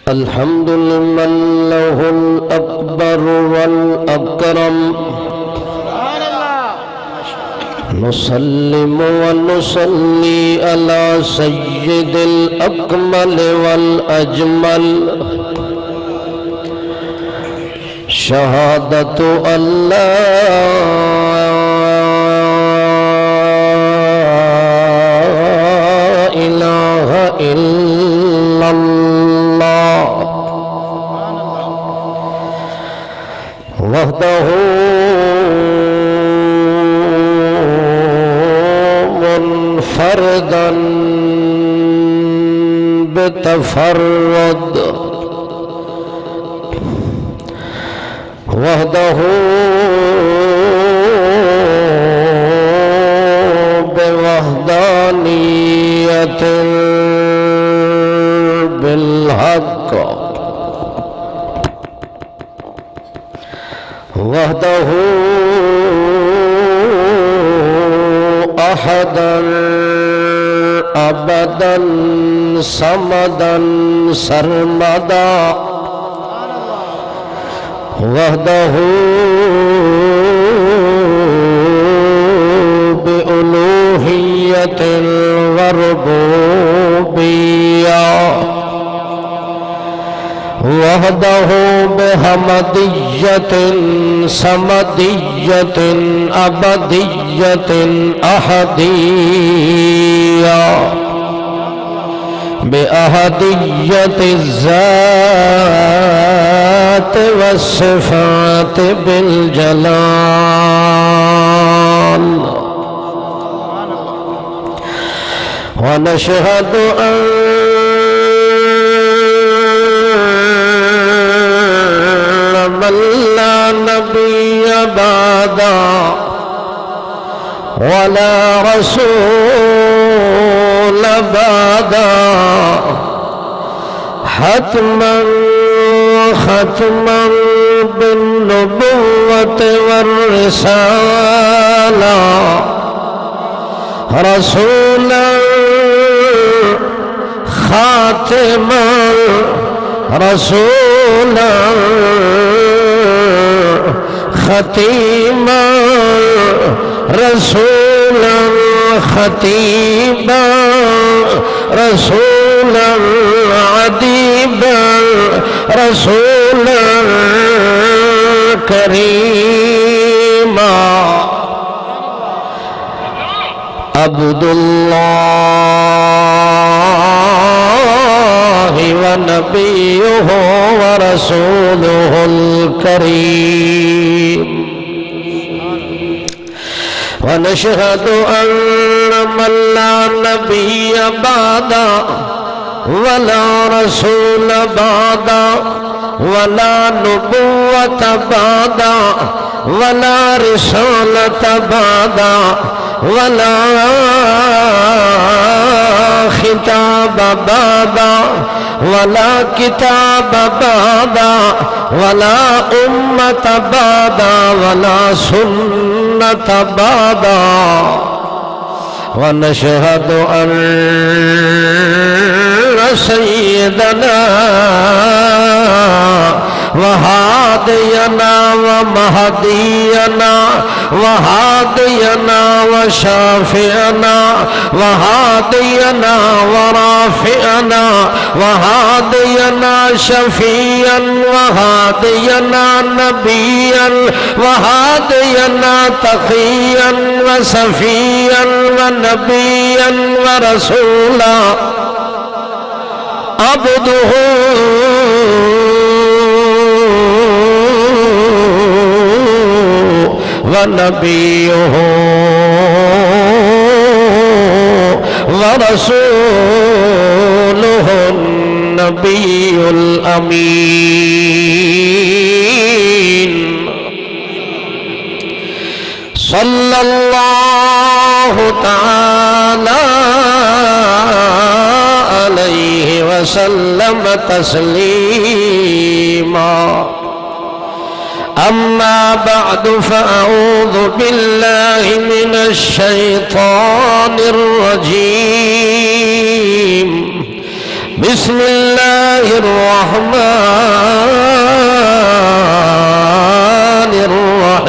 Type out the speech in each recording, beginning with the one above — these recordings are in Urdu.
الحمد لمن له الأكبر والأكرم نسلم ونصلي على سيد الأكمل والأجمل شهادة أن لا إله إلا الله وحده منفردا بتفرد وحده بوحدانية بالحق وحده أحدا أبدا صمدا سرمدا وحده بألوهية وربوبية وحده بحمدية سمدية أبدية أحدية بأحدية الذات والصفات بالجلال ونشهد أن من لا نبي بعده ولا رسول بعده حتما ختما بالنبوة والرسالة رسولا خاتما رسولا ختيما رسولا ختيبا رسولا عديبا رسولا كريما عبد الله ونبيه ورسوله الكريم ونشهد أن من لا نبي بعده ولا رسول بعده ولا نبوة بعده ولا رسالة بعده ولا خطاب بعده ولا كتاب بعده ولا أمة بعده ولا سنة بعده ونشهد أن سيدنا وهادينا ومهدينا وهادينا وشافعنا وهادينا ورافعنا وهادينا شفيعا وهادينا نبيا وهادينا تقيا وسفيا ونبيا ورسولا عبده ونبيه ورسوله النبي الأمين صلى الله تعالى عليه وسلم تسليما أما بعد فأعوذ بالله من الشيطان الرجيم بسم الله الرحمن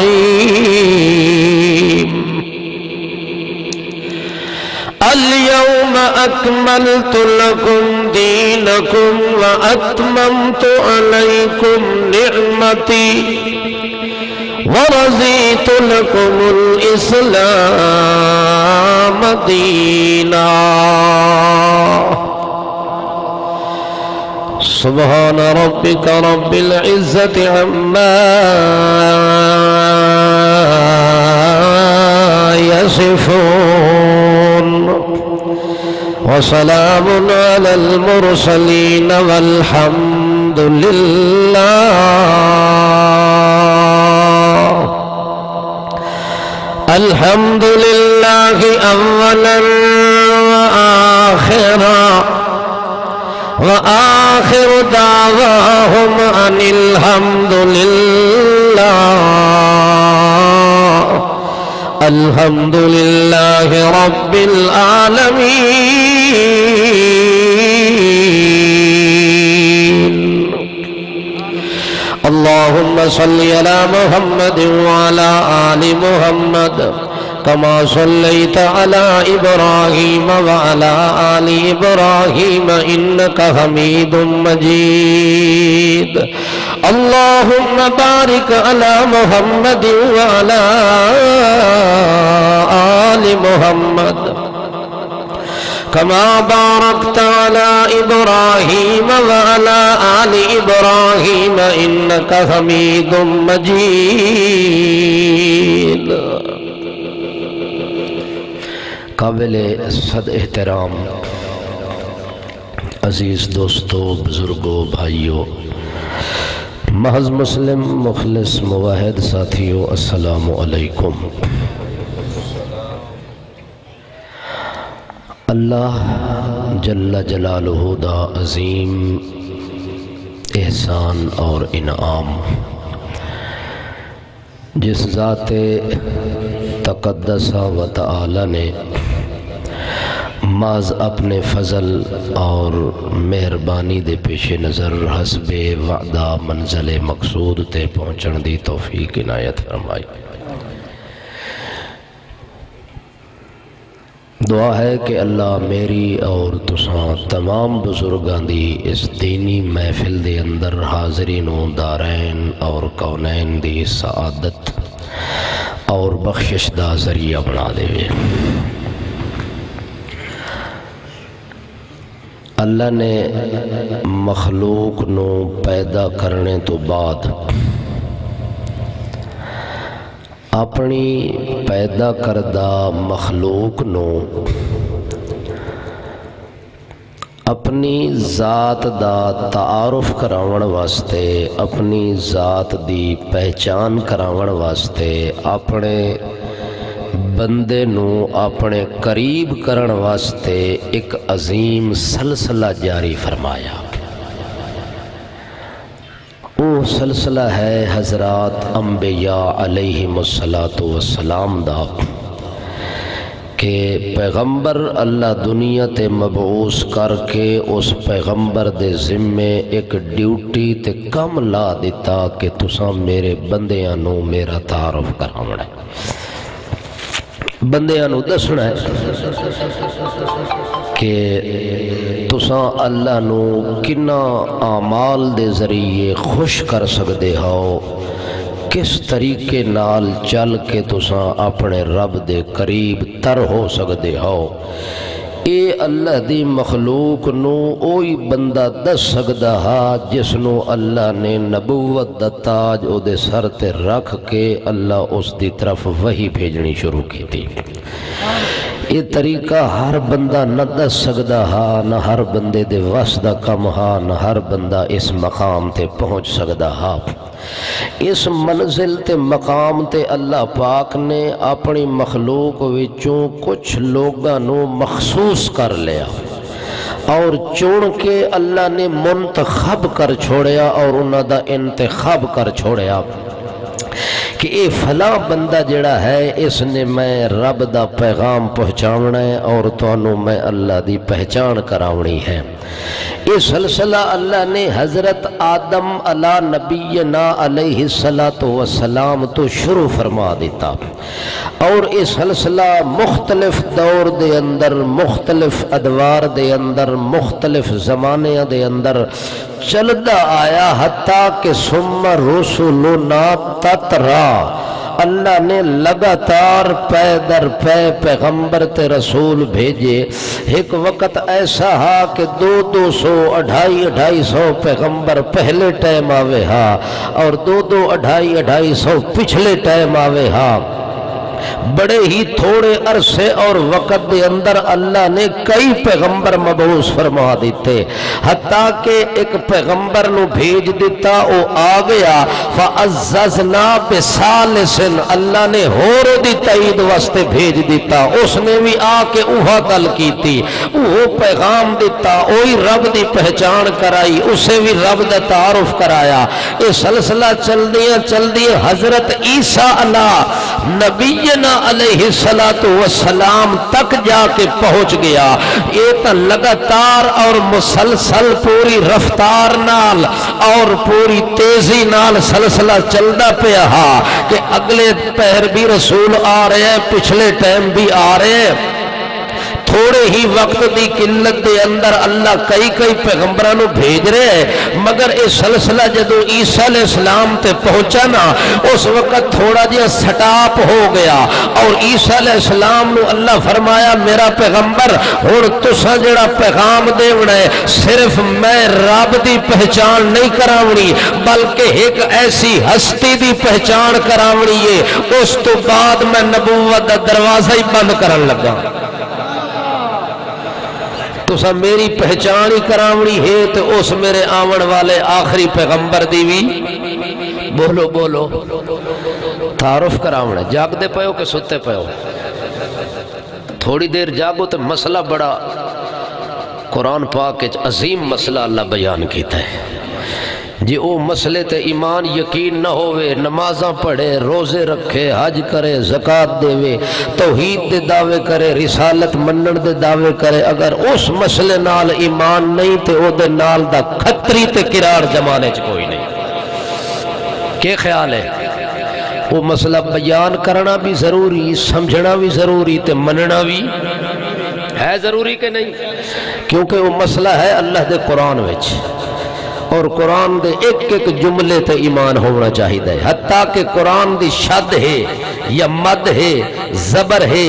الرحيم اليوم أكملت لكم دينكم وأتممت عليكم نعمتي ورضيت لكم الإسلام دينا سبحان ربك رب العزة عما يصفون وسلام على المرسلين والحمد لله الحمد لله أولا وآخرا وآخر دعواهم أن الحمد لله الحمد لله رب العالمين اللهم صل على محمد وعلى آل محمد كما صليت على إبراهيم وعلى آل إبراهيم إنك حميد مجيد اللهم بارك على محمد وعلى آل محمد كما باركت على إبراهيم وعلى آل إبراهيم إنك حميد مجيد قابل صد احترام عزیز دوستو بزرگو بھائیو محض مسلم مخلص مواحد ساتھیو السلام علیکم اللہ جل جلالہ دا عظیم احسان اور انعام جس ذات تقدس و تعالی نے محض اپنے فضل اور مہربانی دے پیش نظر حسب وعدہ منزل مقصود تے پہنچن دی توفیق عنایت فرمائی دعا ہے کہ اللہ میری اور تساں تمام بزرگاں دی اس دینی محفل دے اندر حاضرین و دارین اور کونین دی سعادت اور بخشش دا ذریعہ بنا دے اللہ نے مخلوق نو پیدا کرنے تو بعد اپنی پیدا کردہ مخلوق نو اپنی ذات دا تعارف کراون واسطے اپنی ذات دی پہچان کراون واسطے اپنے بندے نو اپنے قریب کرن واسطے ایک عظیم سلسلہ جاری فرمایا وہ سلسلہ ہے حضرات انبیاء علیہم السلام دا کہ پیغمبر اللہ دنیا تے مبعوث کر کے اس پیغمبر دے ذمے ایک ڈیوٹی تے کم لا دیتا کہ تساں میرے بندیاں نو میرا تعارف کراونا ہے بندیاں نو دسنا ہے کہ تساں اللہ نو کنا اعمال دے ذریعے خوش کر سکدے ہو کس طریقے نال چل کے تساں اپنے رب دے قریب تر ہو سکدے ہو اے اللہ دی مخلوق نو اوہی بندہ دس سکدا ہا جس نو اللہ نے نبوت دا تاج او دے سر تے رکھ کے اللہ اس دی طرف وحی بھیجنی شروع کی تھی یہ طریقہ ہر بندہ نہ دس سکدا ہا نہ ہر بندے دے وس دا کم ہا نہ ہر بندہ اس مقام تے پہنچ سکدا ہا اس منزل تے مقام تے اللہ پاک نے اپنی مخلوق وچوں کچھ لوگاں نو مخصوص کر لیا اور چون کے اللہ نے منتخب کر چھوڑیا اور انہاں دا انتخاب کر چھوڑیا کہ اے فلاں بندہ جڑا ہے اس نے میں رب دا پیغام پہنچاونا ہے اور تانوں میں اللہ دی پہچان کراونی ہے یہ سلسلہ اللہ نے حضرت آدم علی نبینا علیہ السلام تو شروع فرما دیتا، اور یہ سلسلہ مختلف دور دے اندر، مختلف ادوار دے اندر، مختلف زمانے دے اندر چلدا آیا، حتیٰ کہ ثم رسلنا تترا، اللہ نے لگاتار پے در پے پیغمبر تے رسول بھیجے۔ ایک وقت ایسا ہا کہ 200 250 پیغمبر پہلے ٹائم آوے ہا، اور 250 پچھلے ٹائم آوے ہا۔ بڑے ہی تھوڑے عرصے اور وقت دے اندر اللہ نے کئی پیغمبر مبعوث فرما دیتے، حتیٰ کہ ایک پیغمبر نو بھیج دیتا، او آ گیا فَعَزَّزْنَا بِثَالِثٍ، اللہ نے ہور دی تائید واسطے بھیج دیتا، اس نے بھی آ کے اوہا گل کیتی، وہ پیغام دیتا، اوہی رب دی پہچان کرائی، اسے بھی رب دا تعارف کرایا۔ یہ سلسلہ چل دیئے حضرت عیسیٰ نبینا علیہ السلام تک جا کے پہنچ گیا۔ یہ تو لگاتار اور مسلسل پوری رفتار نال اور پوری تیزی نال سلسلہ چلدا پیا کہ اگلے پہر بھی رسول آ رہے ہیں، پچھلے ٹائم بھی آ رہے ہیں۔ تھوڑے ہی وقت دی قلت دے اندر اللہ کئی پیغمبرانوں بھیج رہے ہیں، مگر یہ سلسلہ جدو عیسیٰ علیہ السلام تے پہنچا نا، اس وقت تھوڑا جہا سٹاپ ہو گیا، اور عیسیٰ علیہ السلام نو اللہ فرمایا میرا پیغمبر ہن تساں جڑا پیغام دیونا ہے صرف میں رب دی پہچان نہیں کراونی، بلکہ ایک ایسی ہستی دی پہچان کراونی ہے، اس تو بعد میں نبوت دا دروازہ ہی بند کرن لگا۔ تسا میری پہچان ہی کراونی ہے تو اس میرے آون والے آخری پیغمبر دی بھی بولو تعارف کراونا۔ جاگ دے پہو کہ ستے پہو؟ تھوڑی دیر جاگو تو مسئلہ بڑا قرآن پاک عظیم مسئلہ اللہ بیان کیتا ہے۔ جی او مسئلے تے ایمان یقین نہ ہوئے، نمازاں پڑھے، روزے رکھے، حج کرے، زکاة دے، توحید دے دعوے کرے، رسالت منن دے دعوے کرے، اگر اس مسئلے نال ایمان نہیں تے او دے نال دا خطری تے قرار جمانے چ کوئی نہیں۔ کیا خیال ہے؟ وہ مسئلہ بیان کرنا بھی ضروری، سمجھنا بھی ضروری تے مننا بھی ہے ضروری کہ نہیں؟ کیونکہ وہ مسئلہ ہے اللہ دے قرآن وچ، اور قرآن دے ایک جملے تے ایمان ہونا چاہیے، حتیٰ کہ قرآن دی شد ہے یا مد ہے، زبر ہے،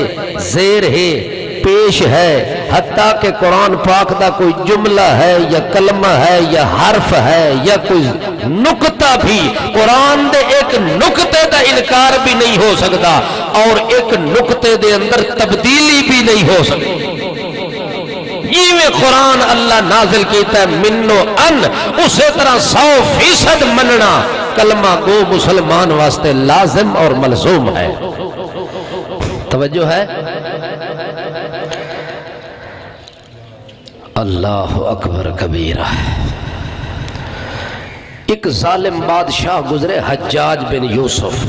زیر ہے، پیش ہے، حتیٰ کہ قرآن پاک دا کوئی جملہ ہے یا کلمہ ہے یا حرف ہے یا کوئی نکتہ بھی، قرآن دے ایک نکتے دا انکار بھی نہیں ہو سکتا، اور ایک نکتے دے اندر تبدیلی بھی نہیں ہو سکتی۔ یہ قرآن اللہ نازل کیتا ہے منو ان، اسی طرح 100% مننا کلمہ گو مسلمان واسطے لازم اور ملزوم ہے۔ توجہ ہے؟ اللہ اکبر کبیرہ۔ ایک ظالم بادشاہ گزرے، حجاج بن یوسف،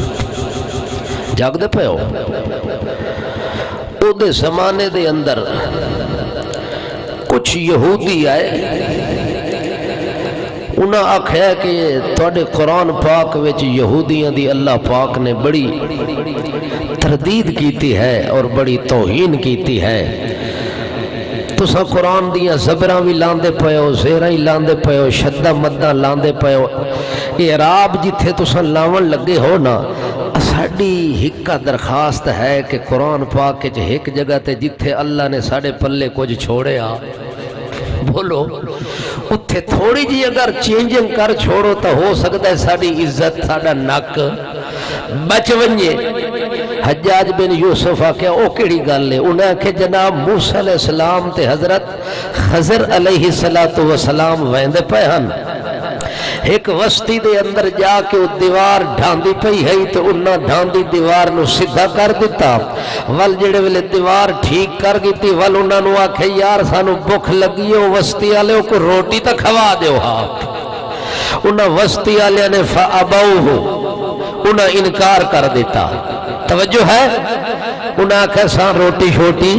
جاگ دے پہ ہو؟ او دے زمانے دے اندر کچھ یہودی آئے، انہاں آکھیا کہ تواڈے قرآن پاک وچ یہودیاں دی اللہ پاک نے بڑی تردید کیتی ہے اور بڑی توہین کیتی ہے۔ تساں قرآن دیاں زبراں بھی لاندے پئے ہو، زیراں ہی لاندے پئے ہو، شدہ مدہ لاندے پئے ہو، اعراب جتھے تساں لاون لگے ہو نا، ساڑی ہکا درخواست ہے کہ قرآن پاک کے ایک جگہ تے جتھے اللہ نے ساڑے پلے کچھ چھوڑے آ، بولو اتھے تھوڑی جی اگر چینجنگ کر چھوڑو تو ہو سکتا ہے ساڑی عزت ساڑا نک بچ ونجے۔ حجاج بن یوسف آکھیا او کیڑی گل ہے؟ انہیں کہ جناب موسیٰ علیہ السلام تے حضرت خضر علیہ السلام ویندے پہ ہن، ایک وسطی دے اندر جا کے وہ دیوار ڈھاندی پئی ہے تو انہاں ڈھاندی دیوار نو سدھا کر دیتا، ول جڑے ویلے دیوار ٹھیک کر گئی ول انہاں نو آکھے یار سانو بھوک لگی ہے، وسطی والے کو روٹی تا کھوا دیو۔ ہاں انہاں وسطی والے نے فابوہ، انہاں انکار کر دیتا۔ توجہ ہے؟ انہاں آکھے سان روٹی شوٹی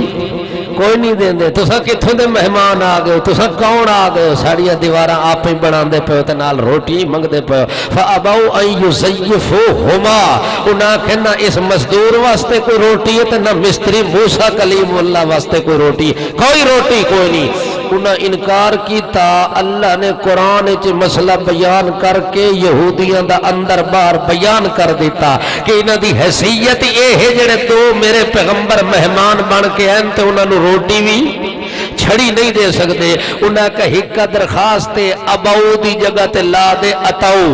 کوئی نہیں دیندے تساں کتھوں دے مہمان آ گئے تساں کون آ گئے ساڑیاں دیواراں آپ ہی بناندے پئے تے نال روٹی ہی منگدے پئے فابوا ان یزیفوہما انہاں کہنا اس مزدور واسطے کوئی روٹی ہے تے نہ مستری موسیٰ کلیم اللہ واسطے کوئی روٹی کوئی نہیں انہاں انکار کیتا اللہ نے قرآن وچ مسئلہ بیان کر کے یہودیاں دا اندر باہر بیان کر دیتا کہ انہاں دی حیثیت یہ ہے جڑے دو میرے پیغمبر مہمان بن کے ہیں تے انہاں نو روٹی بھی چھڑی نہیں دے سکتے انہاں کا ہکا درخواست اباؤ دی جگہ تے لا دے اتاؤ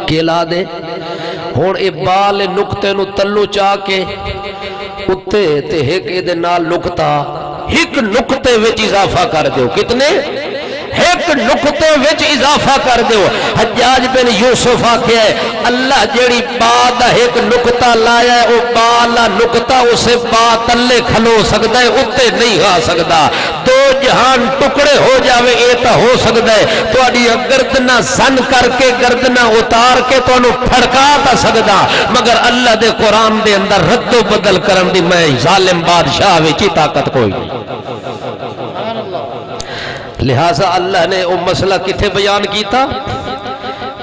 کے لا دے ہون اے بال نقطے نو تلو چاہ کے اتے تے ایک دے نال نقطہ ایک نقطے وچ اضافہ کر دیو کتنے ایک نقطے وچ اضافہ کر دیو حجاج بن یوسف آکھیا ہے اللہ جیڑی بعد ایک نقطہ لایا ہے وہ بالا نقطہ اسے بات تلے کھلو سکتا ہے اتے نہیں آ سکتا دو جہان ٹکڑے ہو جاوے اے تا ہو سکتا ہے تو اڈی گردنہ زن کر کے گردنہ اتار کے تو انہوں پھڑکا تا سکتا مگر اللہ دے قرآن دے اندر رد و بدل کرن دی میں ظالم بادشاہ وچی طاقت کوئی نہیں لہٰذا اللہ نے وہ مسئلہ کتھے بیان کیتا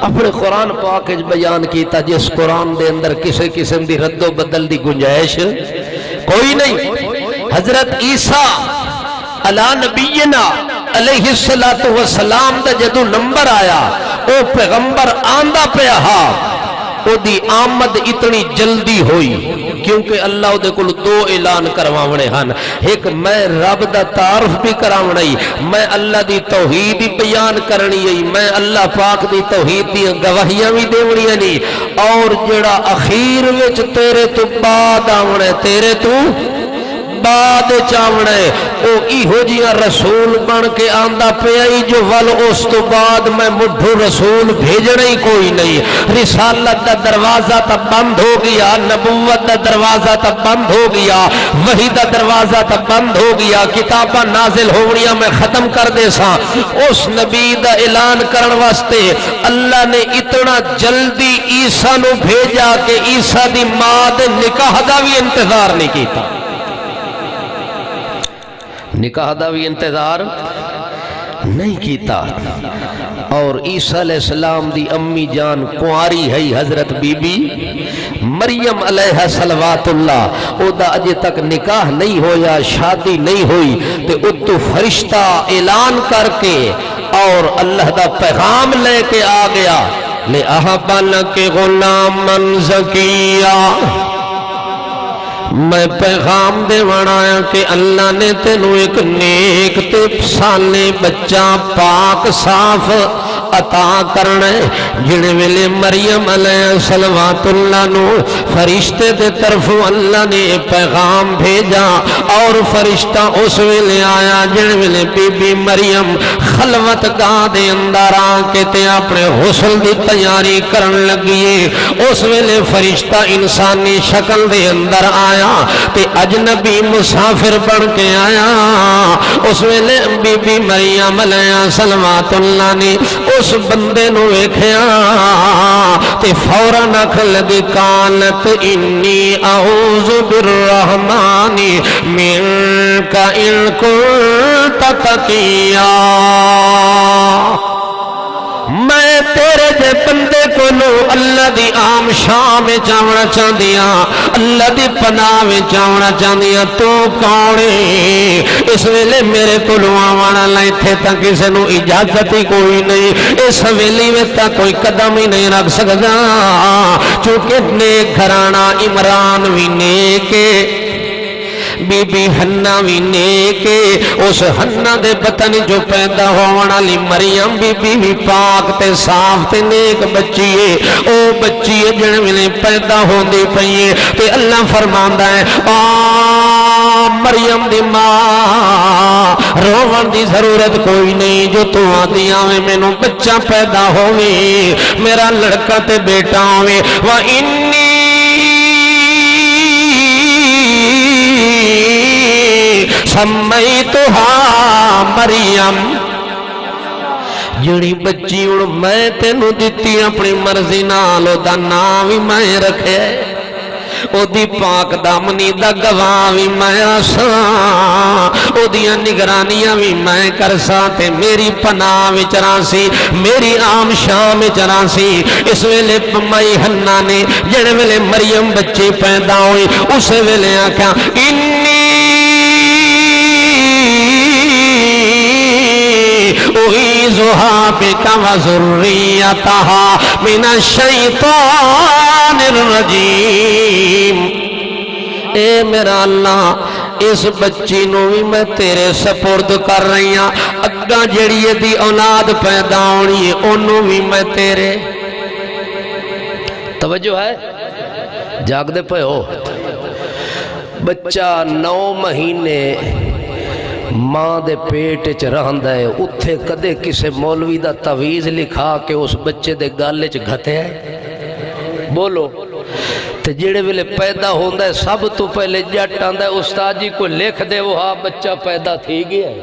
اپنے قرآن پاک بیان کیتا جس قرآن دے اندر کسے قسم دی رد و بدل دی گنجائش کوئی نہیں حضرت عیسیٰ علی نبینا علیہ السلام دا جدو نمبر آیا او پیغمبر آندہ پہ آہا او دی آمد اتنی جلدی ہوئی کیونکہ اللہ دے کل دو اعلان کرواونے ہن ایک میں رب دا تعارف بھی کراونے میں اللہ دی توحید بیان کرنی ہے میں اللہ پاک دی توحید دی گواہیاں بھی دیونی ہے اور جڑا اخیر وچ تیرے تو بعد آونے تیرے تو بعد چاونے او ایہو جیاں رسول بن کے آندہ پہ آئی جو ول اس تو بعد میں مڈھو رسول بھیجنے ہی کوئی نہیں رسالت دا دروازہ تا بند ہو گیا نبوت دا دروازہ تا بند ہو گیا وحی دا دروازہ تا بند ہو گیا کتابہ نازل ہونیاں میں ختم کر دے سا اس نبی دا اعلان کرن واسطے اللہ نے اتنا جلدی عیسیٰ نو بھیجا کہ عیسیٰ دی ماں دے نکاح دا بھی انتظار نہیں کیتا نکاح دا بھی انتظار نہیں کیتا اور عیسیٰ علیہ السلام دی امی جان کنواری ہے حضرت بی بی مریم علیہ صلوات اللہ او دا اجے تک نکاح نہیں ہویا شادی نہیں ہوئی تے اتو فرشتہ اعلان کر کے اور اللہ دا پیغام لے کے آ گیا لے احبن کے غلامن زکیہ میں پیغام دے وڑایا کہ اللہ نے تینوں ایک نیک تے سالے بچہ پاک صاف عطا کرنے جڑے ویلے مریم علیہ صلوات اللہ نو فرشتے دے طرف اللہ نے پیغام بھیجا اور فرشتہ اس ویلے آیا جڑے ویلے بی بی مریم خلوت گاہ دے اندر آکے تے اپنے غسل دی تیاری کرن لگیے اس ویلے فرشتہ انسانی شکل دے اندر آیا تے اجنبی مسافر بن کے آیا اس ویلے بی بی مریم علیہ صلوات اللہ نے اس بندے نو ویکھیا تے فوراً اکھ لگی کانت انی اعوذ بالرحمن منک ان کنت تقیا میں تیرے دے بندے کو لو اللہ دی عام شام میں چاونا چاہ دیا اللہ دی پناہ میں چاونا چاہ دیا تو کونے اس ویلے میرے کو لو آوانا لائے تھے تا کسے نو اجازت ہی کوئی نہیں اس ویلی میں تا کوئی قدم ہی نہیں رکھ سکتا چونکہ نیک گھرانا عمران بھی نیکے بی بی حنہ بھی نیکے اس حنہ دے بطن جو پیدا ہونا لی مریم بی بی بھی پاک تے صاف تے نیک بچی ہے او بچی ہے جن میں پیدا ہوندی پئیے تے اللہ فرماندہ ہے مریم دی ماں روان دی ضرورت کوئی نہیں جو تو آدھی آوے میں نو بچہ پیدا ہوئے میرا لڑکا تے بیٹا ہوئے وَإِنِّي سمیتہا مریم جڑی بچی اڑ میں تینو دیتی اپنی مرضی نالو دا نام ہی میں رکھے او دی پاک دامنی دا گواہ بھی میں آساں، او دیاں نگرانیاں بھی میں کرساں تے میری پناہ میں چرانسی، میری عام شام میں چرانسی۔ اس ویلے مائی حنا نے جڑے ویلے مریم بچے پیدا ہوئی اسے ویلے آکھا انی اعیذھا بک وذریتھا من الشیطان الرجیم۔ اے میرا اللہ اس بچی نو بھی میں تیرے سپرد کر رہی ہاں، اگاں جڑی دی اولاد پیدا ہونی ہے انہوں بھی میں تیرے۔ توجہ ہے؟ جاگ دے پہ ہو؟ بچہ 9 مہینے ماں دے پیٹ چ رہندا ہے، اتھے کدے کسے مولوی دا تعویذ لکھا کہ اس بچے دے گالے چ گھتے ہے؟ بولو تے جڑے ویلے پیدا ہوندا ہے سب تو پہلے جٹ آندا ہے استاد جی کو لکھ دے وہ ہاں بچہ پیدا تھی گیا ہے۔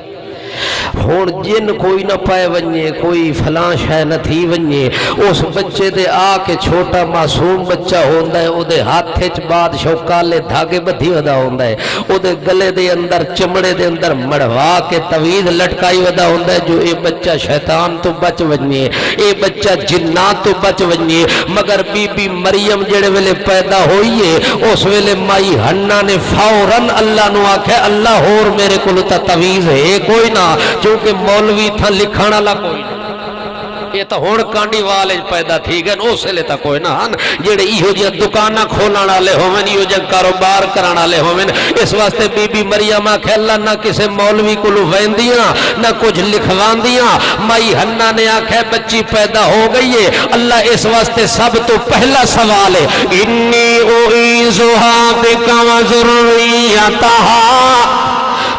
ہون جن کوئی نہ پائے ونجے، کوئی فلاں شے نہ تھی ونجے، اس بچے دے آ کے چھوٹا معصوم بچہ ہوندا ہے، او دے ہاتھے چ بعد شوکالے دھاگے بدھی ودا ہوندا ہے، او دے گلے دے اندر چمڑے دے اندر مڑوا کے تعویذ لٹکائی ودا ہوندا ہے جو اے بچہ شیطان تو بچ ونجے، اے بچہ جنات تو بچ ونجے۔ مگر بی بی مریم جڑے ویلے پیدا ہوئیے اس ویلے مائی حنا نے فوراً اللہ نو آکھے اللہ ہور میرے کول تا تعویذ ہے کوئی نہ، چونکہ مولوی تھا لکھانا لا کوئی نہ، یہ تا ہون کانڈی والے پیدا تھی گئے اس لئے تا کوئی نہ ہن جڑے ایہو جی دکانہ کھولانا لے ہومن، ایہو جی کاروبار کرانا لے ہومن۔ اس واسطے بی بی مریم آکھے اللہ نہ کسے مولوی کو لویندیاں نہ کچھ لکھواندیاں۔ مائی حنا نے آکھے بچی پیدا ہو گئی ہے، اللہ اس واسطے سب تو پہلا سوال ہے انی اعیذھا بک وذریتھا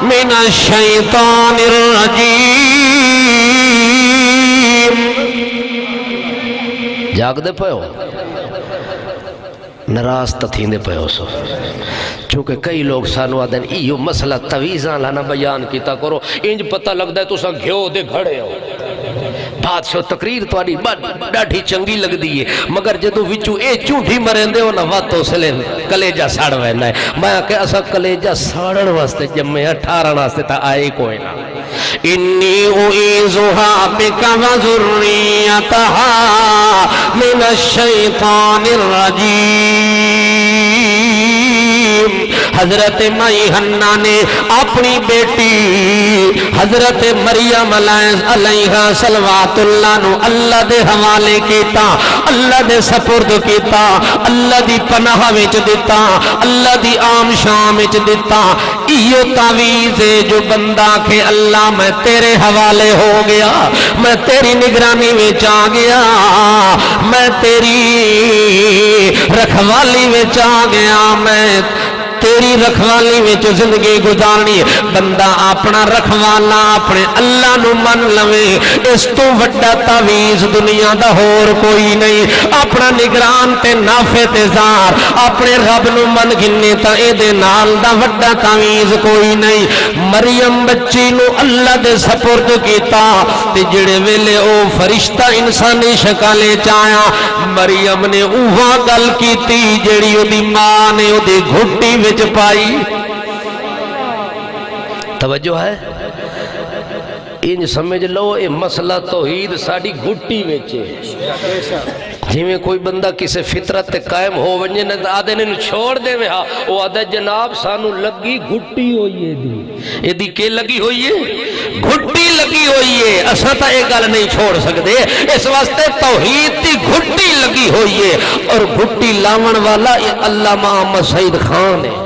من الشیطان الرجیم۔ جاگ دے پہو نراز تتھین دے پہو سو، چونکہ کئی لوگ سانو آدھیں ایو مسئلہ تویزان لانا بیان کیتا کرو، انج پتہ لگ دے تو سا گھیو دے گھڑے ہو بادشاہ تقریر تو آڑی ڈاڑھی چنگی لگ دیئے، مگر جدو وچو اے چونٹھی مرندے ہو نا واتو سلے کلیجہ ساڑ وینا ہے۔ میں کہ اسا کلیجہ ساڑن واسطے جمعے 18 واسطے تا آئے کوئی نہ۔ انی اعیذھا بک وذریتھا من الشیطان الرجیم۔ حضرت مائی حنا نے اپنی بیٹی حضرت مریم علیہ صلوات اللہ نو اللہ دے حوالے کیتا، اللہ دے سپرد کیتا، اللہ دی پناہ وچ دیتا، اللہ دی عام شام وچ دیتا۔ ایو تعویذ جو بندہ کہ اللہ میں تیرے حوالے ہو گیا، میں تیری نگرانی وچ آ گیا، میں تیری رکھوالی وچ آ گیا، میں تیری رکھوالی میں جو زندگی گزارنی ہے۔ بندہ اپنا رکھوالا اپنے اللہ نو من لوے، اس تو وڈا تعویذ دنیا دا ہور کوئی نہیں۔ اپنا نگران تے نافع تے زار اپنے رب نو من گھنے تا اے دے نال دا وڈا تعویذ کوئی نہیں۔ مریم بچی نو اللہ دے سپرد کیتا تے جڑے ویلے او فرشتہ انسانی شکالے چایا، مریم نے اوہا گل کیتی جڑی او دی ماں نے او دی گھٹی وچ پائی۔ توجہ ہے؟ انج سمجھ لو اے مسئلہ توحید ساڑی گھٹی وچے، جی میں کوئی بندہ کسے فطرت تے قائم ہو ونجے نہ آدھے نے چھوڑ دے میں ہاں وہ آدھے جناب سانو لگی گھٹی ہوئی ہے دی، یہ دی کے لگی ہوئی ہے؟ گھٹی لگی ہوئی ہے، اساں تا ایک گل نہیں چھوڑ سکتے، اس واسطے توحید دی گھٹی لگی ہوئی ہے، اور گھٹی لاون والا اللہ محمد سعید خان ہے۔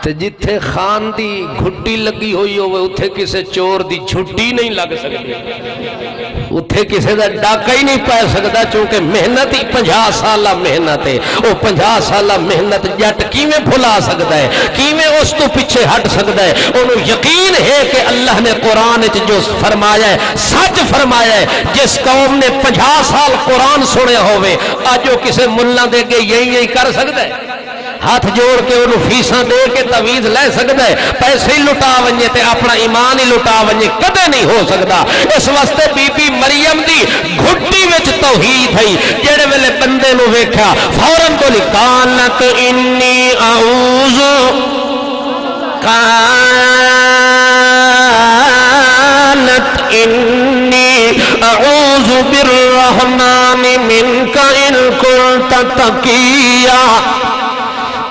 تے جتھے خان دی گھٹی لگی ہوئی ہوئے اتھے کسے چور دی جھٹی نہیں لگ سکتی، اتھے کسے دا ڈاکہ ہی نہیں پائے سکتا، چونکہ محنت ہی 50 سالہ محنت ہے۔ وہ 50 سالہ محنت جٹ کیویں بھلا سکتا ہے، کیویں اس تو پیچھے ہٹ سکتا ہے؟ انہوں یقین ہے کہ اللہ نے قرآن جو فرمایا ہے سچ فرمایا ہے۔ جس قوم نے 50 سال قرآن سنے ہوئے آج وہ کسے ملہ دے کے یہی کر سکتا ہے؟ ہاتھ جوڑ کے انہوں فیساں دے کے تعویذ لے سکتا ہے، پیسے ہی لٹا ونجے تے اپنا ایمان ہی لٹا ونجے کدے نہیں ہو سکتا۔ اس واسطے بی بی مریم دی گھٹی وچ توحید ہے، جڑے ویلے بندے نو ویکھیا فوراً تو لکھانت انی اعوذ قالت انی اعوذ بالرحمن منک ان کنت تقیا۔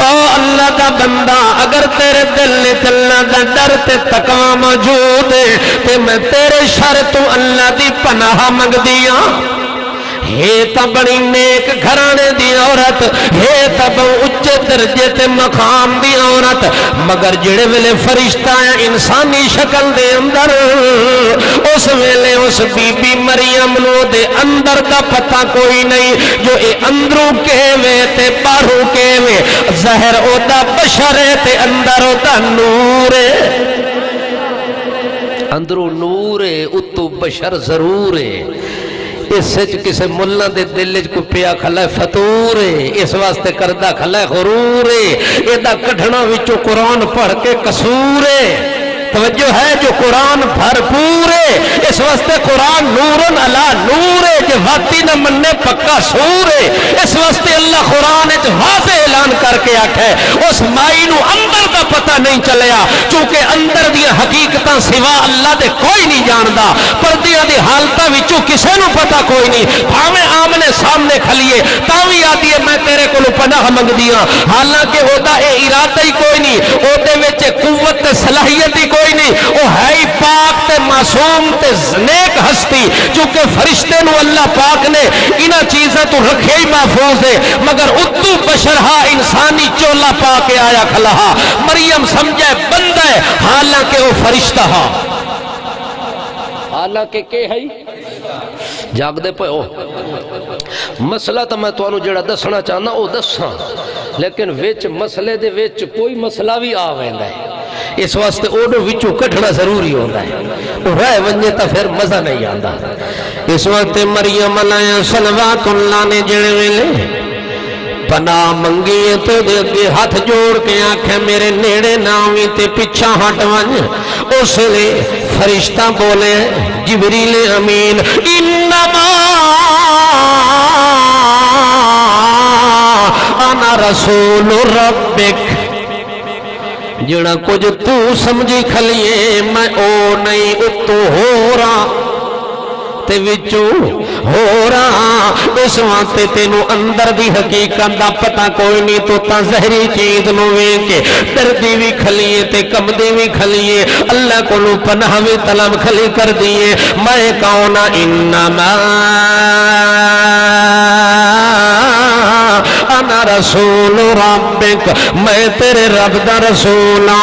او اللہ دا بندہ اگر تیرے دل نے اللہ دا ڈر تے تقوی موجود ہے تے میں تیرے شر تو اللہ دی پناہ منگ دیا۔ ہے تا بڑی نیک گھرانے دی عورت، ہے تا بہت اچھے درجے تے مقام دی عورت، مگر جڑے ویلے فرشتہ ہیں انسانی شکل دے اندر، اس ویلے اس بی بی مریم نو دے اندر دا پتہ کوئی نہیں، جو اے اندروں کہوے تے باہروں کہوے، ظاہر او دا بشر ہے تے اندر او دا نور ہے، اندروں نور ہے اتو بشر ضرور ہے۔ اس سچ کسے ملہ دے دلج کو پیا کھلا ہے فطور ہے، اس واسطے کردہ کھلا ہے غرور ہے، ایدہ کڑھنا وچو قرآن پڑھ کے قصور ہے، توجہ ہے جو قرآن بھرپور ہے، اس واسطے قرآن نورن علا نور ہے، جو واتی نہ مننے پکا سور ہے، اس واسطے اللہ قرآن واضح اعلان کر کے آکھے اس مائی نو اندر دا پتہ نہیں چلیا، چونکہ اندر دیا حقیقتاں سوا اللہ دے کوئی نہیں جاندہ، پردیاں دی حالتہ وچو کسے نو پتہ کوئی نہیں، بھاویں آمنے سامنے کھلیے تاوی آدھی ہے میں تیرے کو پناہ منگ دیا، حالانکہ او دا اے ارادہ ہی کوئی نہیں، او دے وچے قوت تے صلاحیت ہی کوئی نہیں، وہ ہے ہی پاک تے معصوم تے نیک ہستی، چونکہ فرشتے نو اللہ پاک نے انہا چیزیں تو رکھے ہی محفوظ ہے، مگر اتو بشرہا انسانی چولا پاک آیا کھلہا، مریم سمجھے بندہ ہے حالانکہ وہ فرشتہ ہا، حالانکہ کہ ہے جاگ دے پہ ہو مسئلہ تو میں تو انہوں جڑا دسنا چاہنا او دسنا، لیکن ویچ مسئلے دے ویچ کوئی مسئلہ بھی آویندا ہے، اس واسطے اوڈو وچو کٹھنا ضروری ہوتا ہے، وہ رہ ونجے تا پھر مزہ نہیں آندا۔ اس وقت مریم علیہ صلوات اللہ نے جڑے ویلے پناہ منگی تو دے ہاتھ جوڑ کے آنکھیں میرے نیڑے ناوی تے پچھا ہٹ ونج، اس لئے فرشتہ بولے جبریل امین انما انا رسول ربک، جڑا کچھ تو سمجھی کھلیے میں او نہیں اتو ہو رہا تے وچو ہو رہا، اس وقت تینو اندر دی حقیقت دا پتہ کوئی نہیں، تو تا زہری چیز نو ویکے دردی بھی کھلیے تے کمدی بھی کھلیے، اللہ کو نو پناہ بھی طلب کھلی کر دیئے، میں کہونا انما انا رسول ربک، میں تیرے رب دا رسولا،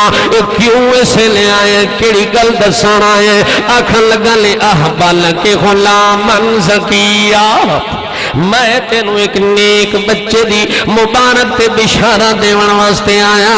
کیوں اسے لے آئے کیڑی گل دسان آئے، آکھن لگا لے احبال کے غلامن زکیہ، میں تینو ایک نیک بچے دی مبارک تے بشارہ دیون واسطے آیا۔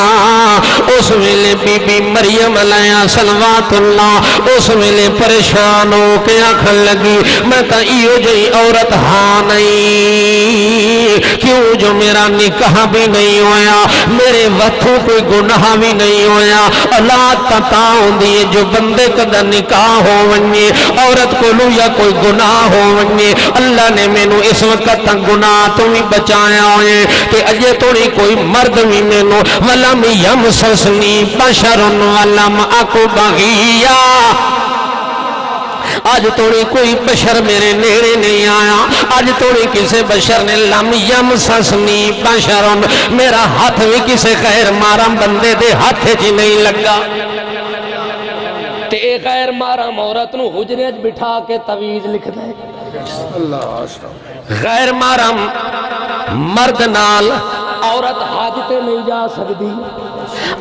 اس ویلے بی بی مریم علیہ صلوات اللہ اس ویلے پریشان ہو کے آکھن لگی میں تا ایو جئی عورت ہاں نہیں، کیوں جو میرا نکاح بھی نہیں ہویا، میرے وتھوں کوئی گناہ بھی نہیں ہویا، اللہ تتاؤں دیئے جو بندے کدہ نکاح ہو ونجے عورت کو لو یا کوئی گناہ ہو ونجے، اللہ نے میں نو اس وقت گناہ تمہیں بچایا ہوئے کہ اجے توڑی کوئی مرد بھی میں نو ولم یمسسنی بشر ولم اکو بغیا، آج توڑی کوئی بشر میرے نیڑے نہیں آیا، آج توڑی کسے بشر نے لم یمسسنی بشر، میرا ہاتھ بھی کسے خیر مارم بندے دے ہاتھ جی نہیں لگا، تے اے غیر مارم عورت نو حجرے بٹھا کے تویز لکھ دے، غیر محرم مرد نال عورت حج تے نہیں جا سکتی،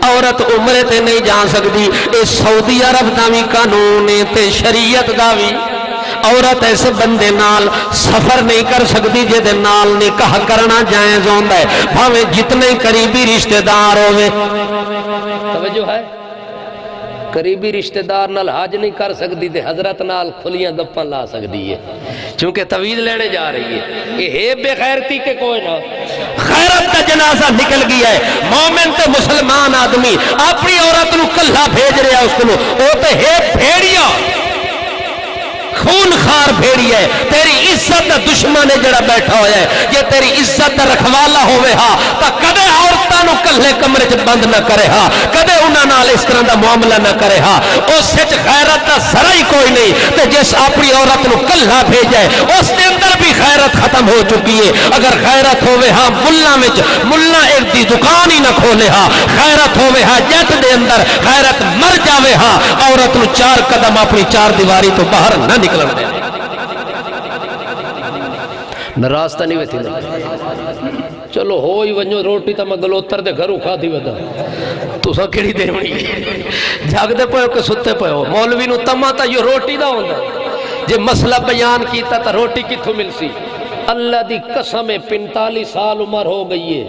عورت عمرے تے نہیں جا سکتی، اے سعودی عرب دا بھی قانون تے شریعت دا بھی عورت ایسے بندے نال سفر نہیں کر سکتی جے دے نال نکاح کرنا جائز ہوندا ہے، بھاویں جتنے قریبی رشتہ دار ہوئے، توجہ ہے، قریبی رشتہ دار نال حج نہیں کر سکتی تے حضرت نال کھلیاں گپاں لا سکتی ہے، چونکہ تویز لینے جا رہی ہے، یہ ہے بے غیرتی کے کوئی نہ غیرت کا جنازہ نکل گیا ہے. مومن تے مسلمان آدمی اپنی عورت نو کلہ بھیج رہا اس کو او تے ہے بھیڑیا خون خار بھیڑی ہے. تیری عزت دا دشمن ہے جڑا بیٹھا ہویا ہے. یہ تیری عزت دا رکھوالا ہوئے ہا تا کدے عورتاں نو کلے کمرے چ بند نہ کرے ہا, کدے انہاں نال اس طرح دا معاملہ نہ کرے ہا. اس وچ غیرت دا ذرا ہی کوئی نہیں. تے جس اپنی عورت نو کلہ بھیجے اس دے اندر بھی غیرت ختم ہو چکی ہے. اگر غیرت ہوئے ہا ملہ وچ ملہ ایک دی دکان ہی نہ کھولے ہا, غیرت ہوئے ہا جٹ دے اندر غیرت مر جاوے ہا, عورت نو 4 قدم اپنی 4 دیواری تو باہر نہ نکلن دے. ناراض تا نہیں ویتی نا چلو ہوئی ونجو روٹی تا میں گلوتر دے گھروں کھا دی ودا تو سا کیڑی دے منی جاگ دے پہو کہ ستے پہو مولوی نو تمہ تا یہ روٹی دا ہوندہ جے مسئلہ بیان کیتا تا روٹی کی تھو مل سی. اللہ دی قسم 45 سال عمر ہو گئی ہے,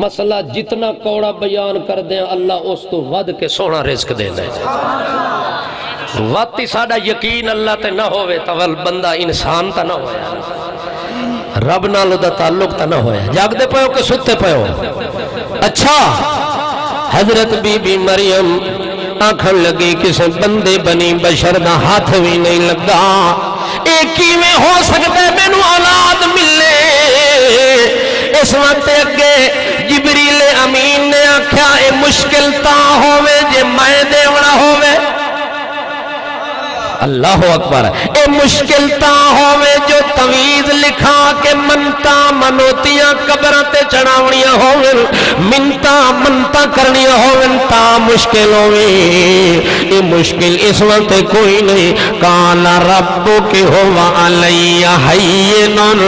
مسئلہ جتنا کوڑا بیان کر دیں اللہ اس تو ود کے سونا رزق دے دے. واتی ساڑا یقین اللہ تے نہ ہوئے تول بندہ انسان تا نہ ہوئے, رب نالو دا تعلق تا نہ ہوئے. جاگ دے پہو کہ ستے پہو. اچھا حضرت بی بی مریم آنکھن لگی کسے بندے بنی بشر دا ہاتھ بھی نہیں لگا. ایک ہی میں ہو سکتا ہے میں نو اولاد ملے. اس وقت اگے جبریل امین نے آکھیا اے مشکل تا ہوئے جے میں دیونا ہوئے. اللہ اکبر. اے مشکل تا ہوئے جو تویز لکھا کہ منتا منوتیاں قبرتے چڑھاونیاں ہوئے, منتا منتا کرنیاں ہوئے تا مشکل ہوئے. اے مشکل اس وقت کوئی نہیں. کالا ربو کی ہوا علیہ حینن,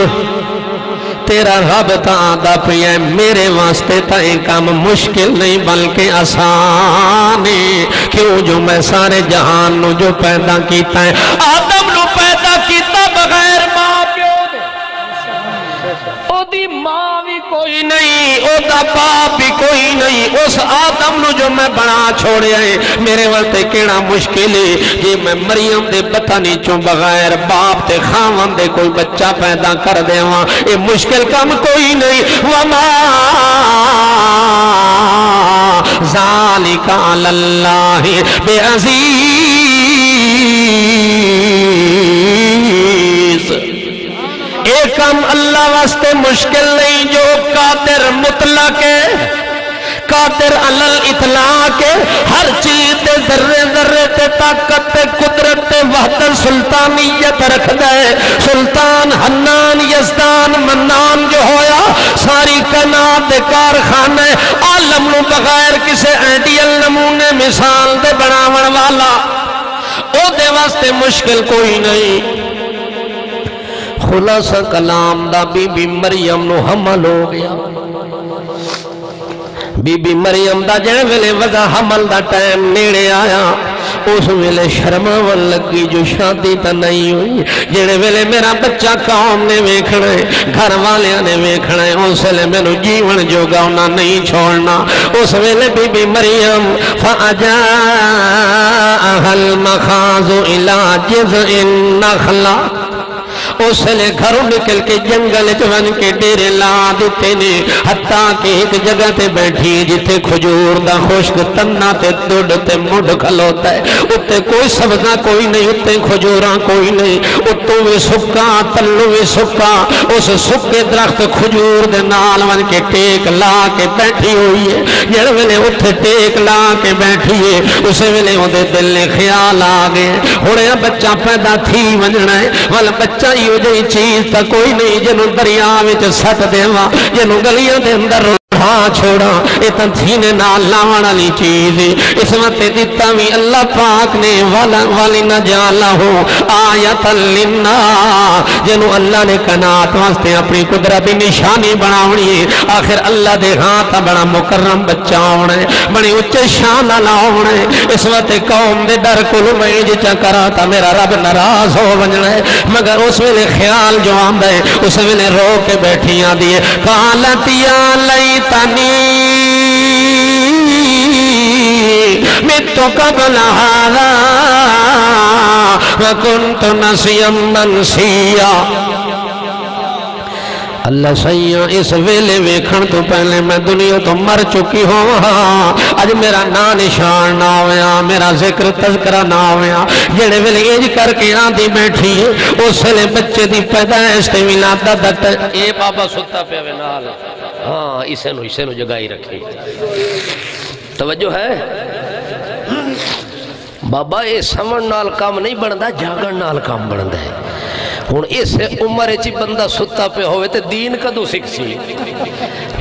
تیرا رب تا آدھا پیا میرے واسطے تا ایک کام مشکل نہیں بلکہ آسان ہے. کیوں جو میں سارے جہان نو جو پیدا کیتا ہے, آدم نو پیدا کیتا بغیر ماں پیو دے, او دی ماں بھی کوئی نہیں, او دا باپ بھی کوئی نہیں. اس آدم نو جو میں بنا چھوڑے ہیں میرے واسطے کیڑا مشکل ہے جی میں مریم دے پتہ نہیں چوں بغیر باپ تے خاون دے کوئی بچہ پیدا کر دے وہاں. اے مشکل کام کوئی نہیں. وما ذالک علی اللہ بے عزیز. ایک کام اللہ واسطے مشکل نہیں جو قادر مطلق ہے, قادر علی الاطلاق ہے. ہر چیز دے ذرے ذرے تے طاقت تے قدرت تے وحدت سلطانیت رکھ دے. سلطان حنان یزدان منان جو ہویا ساری کائنات دے کارخانے عالم نو بغیر کسے آئیڈیل نمونے مثال دے بناون والا, او دے واسطے مشکل کوئی نہیں. خلاصہ کلام دا بی بی مریم نو حمل ہو گیا. بی بی مریم دا جے ویلے وضع حمل دا ٹائم نیڑے آیا اس ویلے شرماون لگی جو شادی تا نہیں ہوئی. جڑے ویلے میرا بچہ قوم نے ویکھنا ہے, گھر والیاں نے ویکھنا ہے, اس ویلے میں نو جیون جو گاؤنا نہیں چھوڑنا. اس ویلے بی بی مریم فَأَجَاءَهَا الْمَخَاضُ إِلَىٰ جِذْعِ النَّخْلَةِ, اس لئے گھروں نکل کے جنگل جوان کے ڈیرے لا دیتے نے, حتیٰ کہ ایک جگہ تے بیٹھی جتے کھجور دا خشک تنہ تے دوڑ تے مڈ کھلوتا ہے. اتے کوئی سبزہ کوئی نہیں, اتے کھجوراں کوئی نہیں, اتو بھی سکا تلو بھی سکا. اس سکے درخت کھجور دے نال وان کے ٹیک لا کے بیٹھی ہوئی ہے. جڑ ویلے اتھے ٹیک لا کے بیٹھی ہے اسے ویلے دے دل نے خیال آگئے ہوڑے بچہ پیدا تھی ونجنا ہے. والا بچہ یہ جی چیز تا کوئی نہیں جنو دریا وچ سٹ دیواں, جنو گلیاں دے اندر ہاں چھوڑا, یہ تا تھینے نال لاوڑا لی چیز. اس وقت دیتا بھی اللہ پاک نے والی نجالہ ہو آیت للناس, جنو اللہ نے کنات واسطے اپنی قدرت نشانی بناونی ہے. آخر اللہ دے ہاتھ بڑا مکرم بچہ ہونا ہے, بڑی اچھے شان لاؤنا ہے. اس وقت قوم دے در کلو میں جچا کرا تا میرا رب ناراض ہو بننا ہے, مگر اس ویلے خیال جو آمدہ ہے اس ویلے رو کے بیٹھیاں دیئے. قالت یا لیتنی مت قبل هذا وكنت نسيا منسيا. اللہ سیاں اس ویلے ویکھن تو پہلے میں دنیا تو مر چکی ہوں اج میرا نا نشان نہ ہویا میرا ذکر تذکرہ نہ ہویا جڑے ویلے انج کر کے آندی بیٹھی ہے اس ویلے بچے دی پیدائش تے ولادت اے بابا ستا پیا وے نال ہاں اسے نو جگائی رکھی توجہ ہے بابا اے سمن نال کام نہیں بندا جاگن نال کام بندا ہے ہن اس عمر وچ بندہ ستا پہ ہوئے تے دین کدوں سکھ سی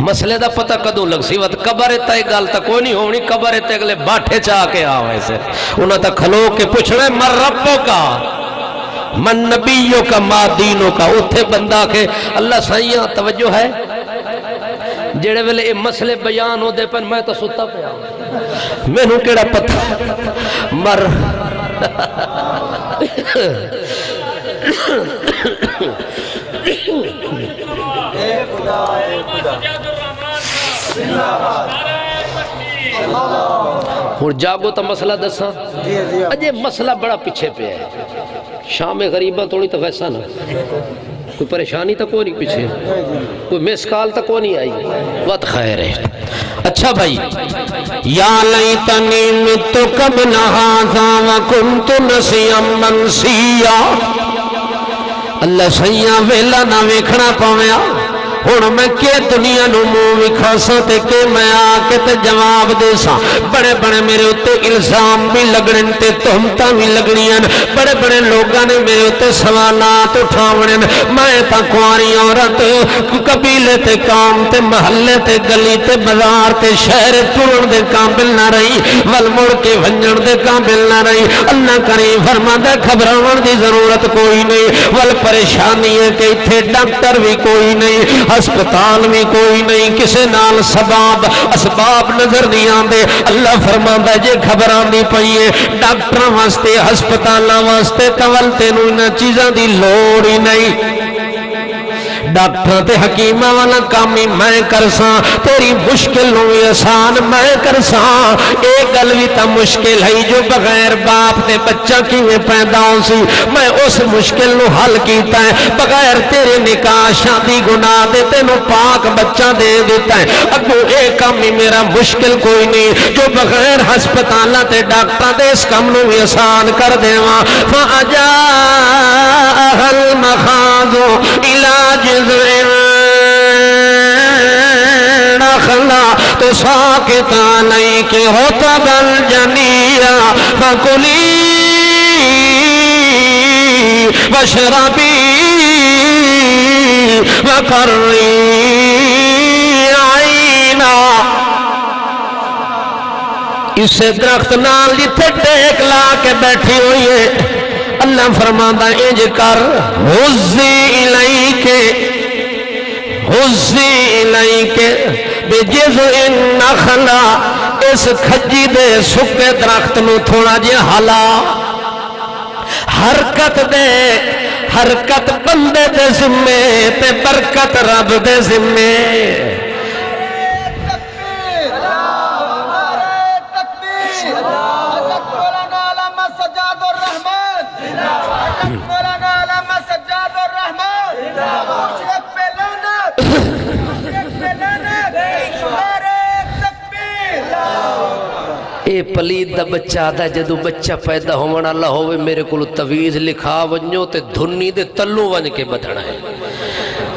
مسئلے دا پتہ کدوں لگ سی وقت قبر تے گل تا کوئی نہیں ہونی قبر تے اگلے باٹھے چا کے آوے سے انہاں تا کھلو کے پوچھنا من ربو کا من نبیوں کا ما دینوں کا اتھے بندہ کے اللہ سائیاں توجہ ہے جڑے ویلے اے مسئلے بیان ہو دے پر میں تو ستا پہ آؤں میں نو کیڑا پتہ مر اور جاگو تا مسئلہ دساں اجے مسئلہ بڑا پیچھے پہ ہے شام غریبہ توڑی تو ویسا نہ کوئی پریشانی تا کوئی نہیں پیچھے کوئی مسکال تا کوئی نہیں آئی وقت خیر ہے اچھا بھائی یا لیتنی متو قبل ھذا وکنت نسیا منسیا اللہ سیاں ویلا نہ ویکھنا پاویا ہن میں کہ دنیا نو منہ وکھاساں تے کہ میں آ کے تے جواب دے ساں بڑے بڑے میرے اوتے الزام بھی لگنے تے تہمتاں بھی لگنیاں بڑے بڑے لوگاں نے میرے اوتے سوالات اٹھاونے میں تا کواری عورت قبیلے تے کام تے محلے تے گلی تے بازار تے شہر ٹرن دے قابل نہ رہی ول مڑ کے ونجن دے قابل نہ رہی اللہ کریم فرماندا خبراون دی ضرورت کوئی نہیں ول پریشانی ہے کہ ایتھے ڈاکٹر بھی کوئی نہیں ہسپتال میں کوئی نہیں کسے نال اسباب نظر نہیں آندے اللہ فرماندا جے خبران دی پئیے ڈاکٹراں واسطے ہسپتالاں واسطے کول تینوں انہاں چیزاں دی لوڑ ہی نہیں ڈاکٹر تے حکیمہ والا کامی میں کرساں تیری مشکل نو آسان میں کرساں ایک گل بھی تا مشکل ہے جو بغیر باپ تے بچہ کیویں پیدا ہو سی میں اس مشکل نو حل کیتا ہے بغیر تیرے نکاح شادی گناہ دے تینوں پاک بچہ دے دیتا ہے اگو ایک کام ہی میرا مشکل کوئی نہیں جو بغیر ہسپتالاں تے ڈاکٹر دے اس کام نو آسان کر دیواں فاجا المخاض علاج نخلا تو ساکتا نہیں کہ ہوتا بل جنیا فکلی وشربی وقری عینا اسے درخت نال جتھے ٹیک لا کے بیٹھی ہوئی ہے اللہ فرماندا انج کر حزی الیک بجذع النخلا اس کھجی دے سکے درخت نو تھوڑا جے ہلا حرکت بندے دے ذمے تے برکت رب دے ذمے اے پلید دا بچہ آدھا جدو بچہ پیدا ہونا اللہ ہوئے میرے کلو تویز لکھا ونجو تے دھنی دے تلو ون کے بدھنا ہے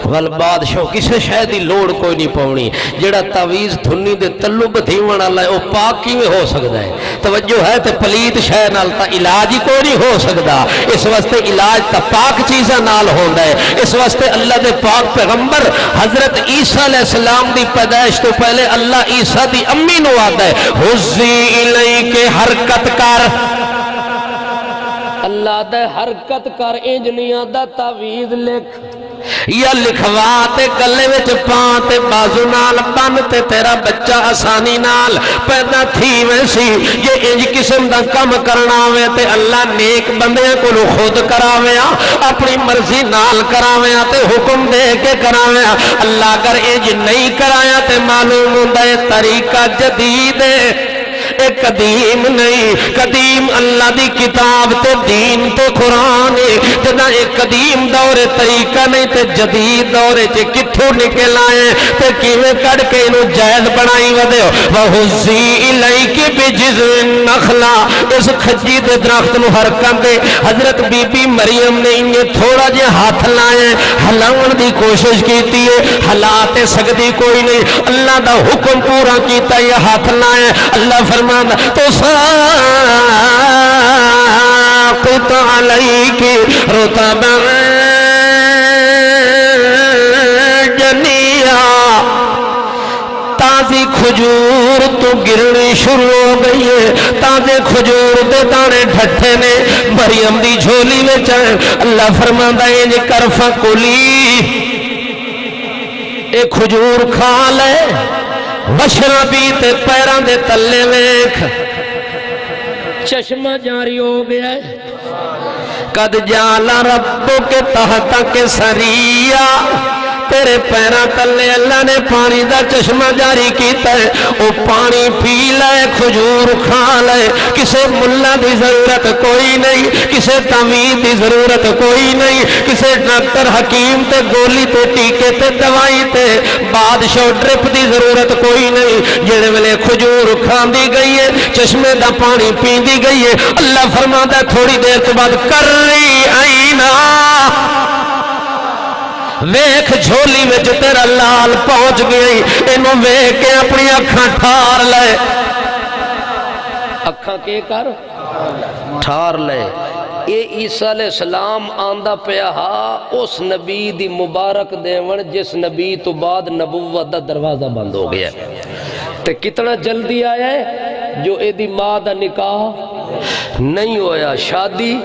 والبادشاہ کسے شاید ہی لوڑ کوئی نہیں پاؤنی جڑا تویز دھنی دے تلو بدھیونا اللہ ہے او پاک کی میں ہو سکتا ہے توجہ ہے تے پلید شاید نال تا علاج ہی کوئی نہیں ہو سکتا اس واسطے علاج تا پاک چیزہ نال ہوندہ ہے اس واسطے اللہ دے پاک پیغمبر حضرت عیسیٰ علیہ السلام دی پیدائش تو پہلے اللہ عیسیٰ دی امی نو آتا ہے حزی الیک حرکت کر اللہ دے حرکت کر انج نہیں آدھا تعویذ لکھ یا لکھوا تے گلے وچ پاں تے بازو نال بن تے تیرا بچہ آسانی نال پیدا تھی ویسی یہ انج قسم دا کم کرنا ہوئے تے اللہ نیک بندے کو خود کراویا اپنی مرضی نال کراویا تے حکم دے کے کراویا اللہ اگر انج نہیں کرایا تے معلوم ہوندہ ہے طریقہ جدید ہے اے قدیم نہیں، قدیم اللہ دی کتاب تے دین تے قرآن ہے، جدا اے قدیم دور طریقہ نہیں تے جدید دور چے کتھوں نکل آئے تے کیویں کڑ کے انہوں جائز بنائی ودے ہو وَحُزِّی إِلَيْكِ بِجِذْعِ النَّخْلَةِ اس کھجی دے درخت نو حرکت دے حضرت بی بی مریم نے انہیں تھوڑا جے ہاتھ لائے ہلاؤن دی کوشش کیتی ہے، ہلاتے سکتی کوئی نہیں، اللہ دا حکم پورا کیتا یہ ہاتھ لائے، اللہ فرمانا تو ساقط علیک رطبا جنیا، تازی کھجور تو گرنی شروع ہو گئی ہے، تازے کھجور دے دانے ڈھٹھے نے مریم دی جھولی میں چاہے، اللہ فرماندہ ہے جی کرفا کلی ایک کھجور کھا لے وشربی تے پیران دے تلے ویکھ چشمہ جاری ہو گیا ہے قد جالا ربو کے تحت کے سریہ تیرے پیران تلے اللہ نے پانی دا چشمہ جاری کیتا ہے، وہ پانی پی لے کھجور کھا لے، کسے ملہ دی ضرورت کوئی نہیں، کسے تعمیر دی ضرورت کوئی نہیں، کسے ڈاکٹر حکیم تے گولی تے ٹیکے تے دوائی تے بادشاہ ڈرپ دی ضرورت کوئی نہیں، جڑے ویلے کھجور کھان دی گئی ہے چشمے دا پانی پین دی گئی ہے، اللہ فرماتا ہے تھوڑی دیر تو بعد کرری آئینا ویکھ جھولی میں جو تیرا لال پہنچ گئی، انہوں ویکھ کے اپنی اکھاں ٹھار لے، اکھاں کے کر ٹھار لے، اے عیسیٰ علیہ السلام آندہ پیا اس نبی دی مبارک دیون جس نبی تو بعد نبوت دا دروازہ بند ہو گیا تے کتنا جلدی آیا ہے جو اے دی ماں دا نکاح نہیں ہویا، شادی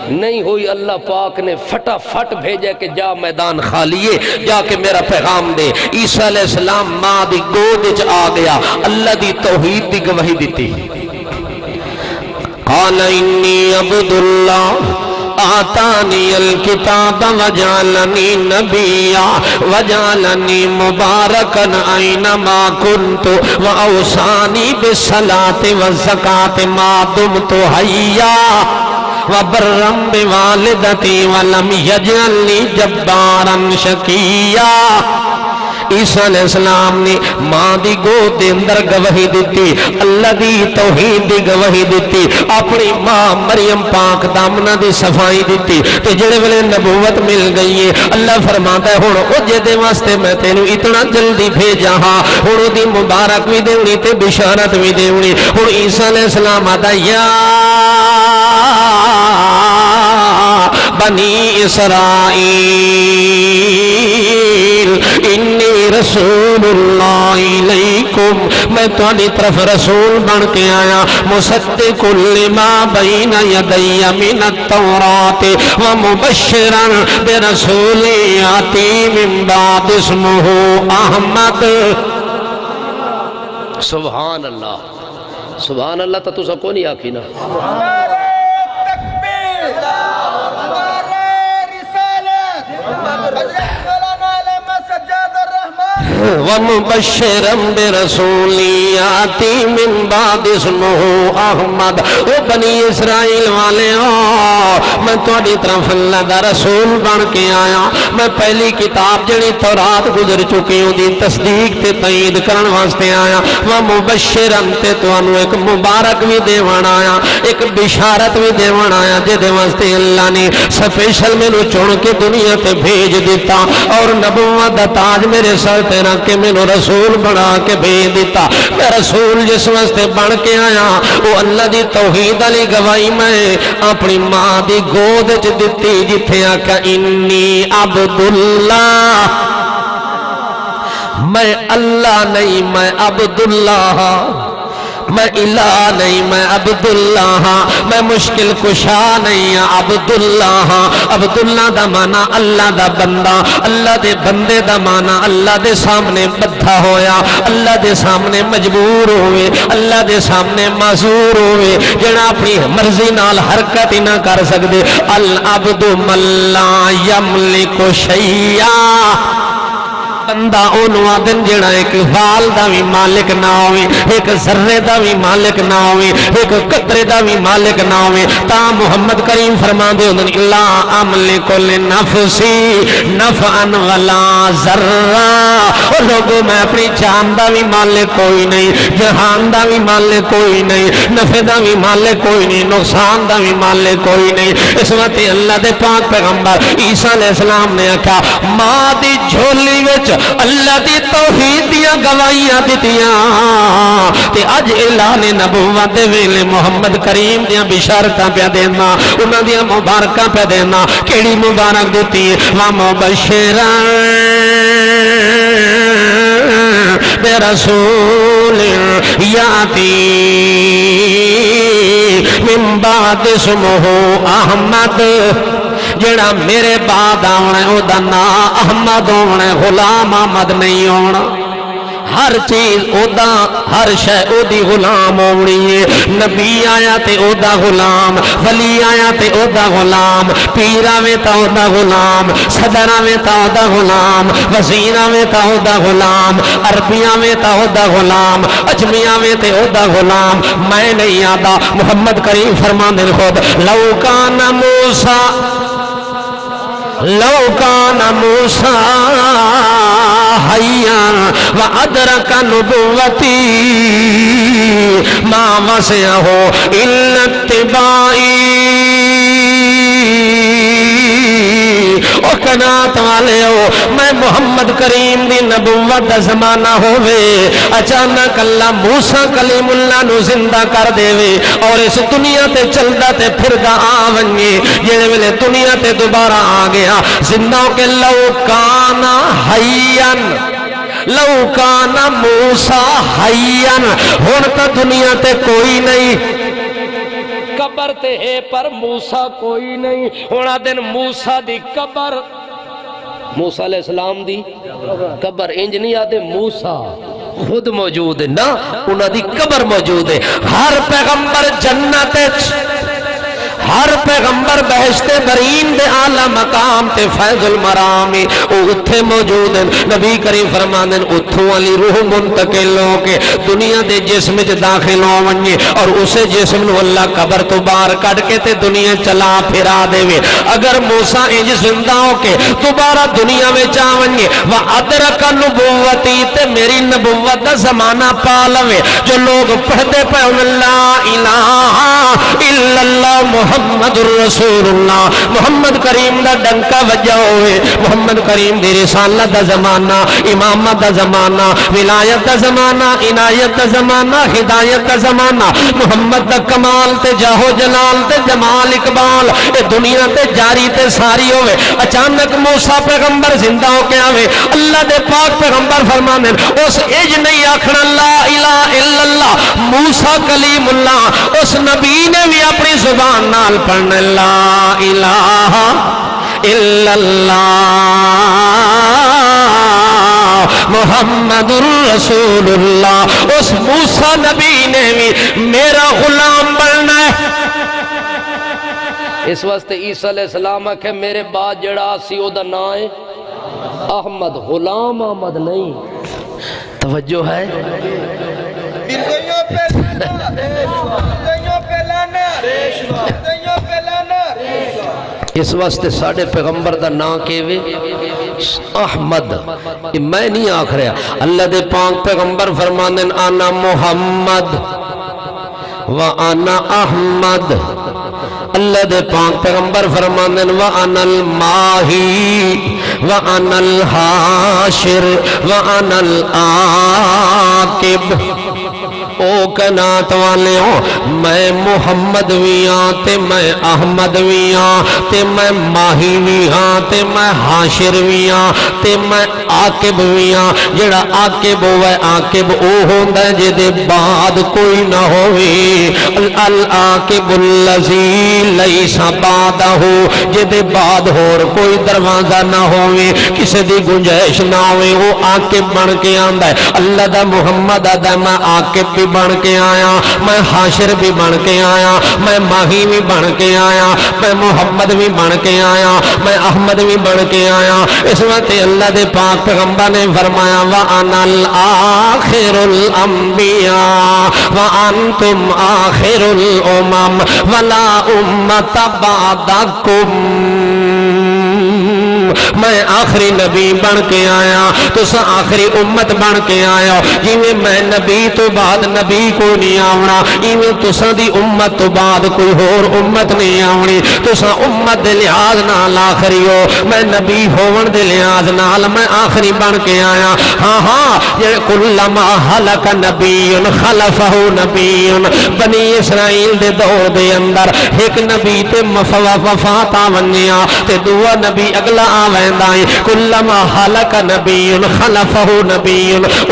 نہیں ہوئی، اللہ پاک نے فٹا فٹ بھیجا کہ جا میدان خالیے جا کے میرا پیغام دے، عیسیٰ علیہ السلام ماں دی گود آ گیا، اللہ دی توحید دی گواہی دیتی، قال انی عبداللہ آتانی الکتاب وجعلنی نبیا وجعلنی مبارکن اینما کنت واوصانی بالصلاة والزکاة ما دمت حیا وبرم بوالدتی ولم یجعلنی جبارا شقیا۔ عیسیٰ علیہ السلام نے ماں دی گود دے اندر گواہی دیتی، اللہ دی توحید دی گواہی دیتی، اپنی ماں مریم پاک دامنہ دی صفائی دیتی، تو جڑے ویلے نبوت مل گئی ہے اللہ فرماتا ہے ہن او جے دے واسطے میں تینوں اتنا جلدی بھیجا ہاں، ہن دی مبارک بھی دیونی تے بشارت بھی دیونی، ہن عیسیٰ علیہ السلام آتا یا بنی اسرائیل انی رسول اللہ علیکم، میں تمہاری طرف رسول بن کے آیا، مصدق لما بین یدی من التوراۃ ومبشرا برسول یاتی من بعد اسمہ احمد۔ سبحان اللہ، سبحان اللہ، تو تسا کو نہیں آکھی نا وَمُبَشِّرًا بِرَسُولٍ يَأْتِي مِن بَعْدِ اسْمُهُ احمد۔ او بنی اسرائیل والے میں تمہاری طرف اللہ دا رسول بن کے آیا، میں پہلی کتاب جڑی تورات گزر چکی ہوں دی تصدیق تے تائید کرن واسطے آیا، وَمُبَشِّرًا تے تانوں ایک مبارک بھی دیوان آیا، ایک بشارت بھی دیوان آیا، جے دے واسطے اللہ نے سپیشل مینوں چن کے دنیا تے بھیج دیتا، اور نبوت دا تاج میرے سر تے رکھ کے مینوں رسول بنا کے بھیج دیتا۔ میں رسول جس واسطے بن کے آیا وہ اللہ دی توحید علی گواہی میں اپنی ماں دی گود چ دتی، جتھے آکھا انی عبداللہ، میں اللہ نہیں میں عبداللہ، میں الہ نہیں میں عبداللہ، میں مشکل کشا نہیں عبداللہ۔ عبداللہ دا معنی اللہ دا بندہ، اللہ دے بندے دا معنی اللہ دے سامنے بدھا ہویا، اللہ دے سامنے مجبور ہوئے، اللہ دے سامنے معذور ہوئے، جنا اپنی مرضی نال حرکت ہی نہ کر سکتے۔ العبد من لا یملک شیئا، بندہ انہوں آدن جڑا ایک فال دا بھی مالک نہ ہوئے، ایک ذرے دا بھی مالک نہ ہوئے، ایک قطرے دا بھی مالک نہ ہوئے، تا محمد کریم فرما دے انہوں لا املک لنفسی نفعن ولا ذرہ، اور لوگوں میں اپنی جان دا بھی مالک کوئی نہیں، جہان دا بھی مالک کوئی نہیں، نفع دا بھی مالک کوئی نہیں، نقصان دا بھی مالک کوئی نہیں۔ اس وقت اللہ دے پاک پیغمبر عیسیٰ علیہ السلام نے کہا ماں دی جھولی وچ اللہ دی توحید دیاں گواہیاں دتیاں تے اج اعلان نبوت دے ویلے محمد کریم دیاں بشارتاں پہ دینا، انہاں دیاں مبارکاں پہ دینا۔ کیڑی مبارک دتی وَمُبَشِّرًا بِرَسُولٍ یاتی من بعد اسمہ احمد، جڑا میرے بعد آونا او دا نا احمد ہونا، غلام احمد نہیں ہونا۔ ہر چیز او دا، ہر شے او دی غلام ہونی ہے۔ نبی آیا تے او دا غلام، ولی آیا تے او دا غلام، پیر آوے تا او دا غلام، صدر آوے تا او دا غلام، وزیر آوے تا او دا غلام، عربی آوے تا او دا غلام، اجمی آوے تے او دا غلام۔ میں نہیں آدھا محمد کریم فرمان دے خود لو کان موسیٰ لو کان موسیٰ حیان وادرک نبوتی ما وسعہ الا اتباعی۔ او کنات والے ہو، میں محمد کریم دی نبوت دا زمانہ ہوئے، اچانک اللہ موسیٰ کلیم اللہ نو زندہ کر دے وے اور اس دنیا تے چلدا تے پھردا آونگے، جڑے ویلے دنیا تے دوبارہ آ گیا زندہ ہو کے لو کانا حیان لو کانا موسیٰ حیان، ہن تا دنیا تے کوئی نہیں، قبر تے ہے پر موسیٰ کوئی نہیں۔ ہونا دن موسیٰ دی قبر، موسیٰ علیہ السلام دی قبر انج نہیں آدھے موسیٰ خود موجود ہے نا، انہاں دی قبر موجود ہے۔ ہر پیغمبر جنت، ہر پیغمبر بہشت برین دے اعلی مقام تے فیض المرام او اتھے موجود ہیں۔ نبی کریم فرماندے اتھوں والی روح منتقل ہو کے دنیا دے جسم وچ داخل ہونگے اور اسے جسم نو اللہ قبر تو باہر کڈ کے تے دنیا چلا پھرا دے وے۔ اگر موسیٰ انج زندہ ہو کے دوبارہ دنیا وچ آونگے وَأَدْرَكَ نُبُوَّتِي تے میری نبوت دا زمانہ پا لوے، جو لوگ پڑھتے پہ لا الہ الا اللہ محمد الرسول اللہ، محمد کریم دا ڈنکا وجہ ہوئے، محمد کریم دی رسالت دا زمانہ، امامت دا زمانہ، ولایت دا زمانہ، عنایت دا زمانہ، ہدایت دا زمانہ، محمد دا کمال تے جاہو جلال تے جمال اقبال اے دنیا تے جاری تے ساری ہوئے۔ اچانک موسیٰ پیغمبر زندہ ہو کے آوے، اللہ دے پاک پیغمبر فرمانے اس اج نہیں آکھنا لا الہ الا اللہ، موسیٰ کلیم اللہ اس نبی نے بھی اپنی زبان نال پڑھنا لا الہ الا اللہ محمد الرسول اللہ، اس موسیٰ نبی نے بھی میرا غلام بننا ہے۔ اس واسطے عیسیٰ علیہ السلام کہ میرے بعد جڑا سی او دا نام ہے احمد، غلام احمد نہیں۔ توجہ ہے؟ اس واسطے ساڑھے پیغمبر دا نام کیوے احمد، میں نہیں آکھ رہا، اللہ دے پاک پیغمبر فرماندے آنا محمد وآنا احمد، اللہ دے پاک پیغمبر فرماندے وآنا الماہی وآنا الحاشر وآنا العاقب۔ او کنات والے ہوں میں محمد بھی ہاں تے میں احمد بھی ہاں تے میں ماہی بھی ہاں تے میں حاشر بھی ہاں تے میں عاقب بھی ہاں۔ جڑا عاقب ہوئے عاقب او ہوندہ ہے جے دے بعد کوئی نہ ہوئے، العاقب اللذی لیس بعدہ، جے دے بعد ہور کوئی دروازہ نہ ہوئے، کسے دی گنجائش نہ ہوئے، وہ عاقب بن کے آندہ ہے۔ اللہ دا محمد آدھا میں عاقب بھی بن کے آیا، میں حاشر بھی بن کے آیا، میں ماہی بھی بن کے آیا، میں محمد بھی بن کے آیا، میں احمد بھی بن کے آیا۔ اس وقت اللہ دے پاک پیغمبر نے فرمایا وَأَنَا الْآخِرُ الْأَنْبِيَاءِ وَأَنْتُمْ آخِرُ الْأُمَمِ وَلَا أُمَّةَ بَعْدَكُمْ، میں آخری نبی بن کے آیا، تسا آخری امت بن کے آیا، جیویں میں نبی تو بعد نبی کو نہیں آونا، ایویں تسا دی امت تو بعد کوئی اور امت نہیں آونی، تسا امت دے لحاظ نال آخری ہو، میں نبی ہون دے لحاظ نال میں آخری بن کے آیا۔ ہاں ہاں یہ کلما ہلک نبی خلفہ نبی، بنی اسرائیل دے دور دے اندر ایک نبی تے وفات آونیا تے دوہ نبی اگلا آویندائیں، کلما حلق نبی خلفہ نبی،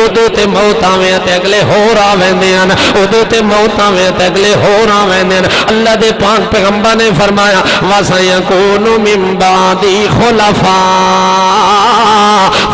ادو تے موت آویں تے اگلے ہور آویندیاں، ادو تے موت آویں تے اگلے ہور آویندیاں۔ اللہ دے پاک پیغمبر نے فرمایا وَسَيَكُونُ مِن بَعْدِي خُلَفَاءَ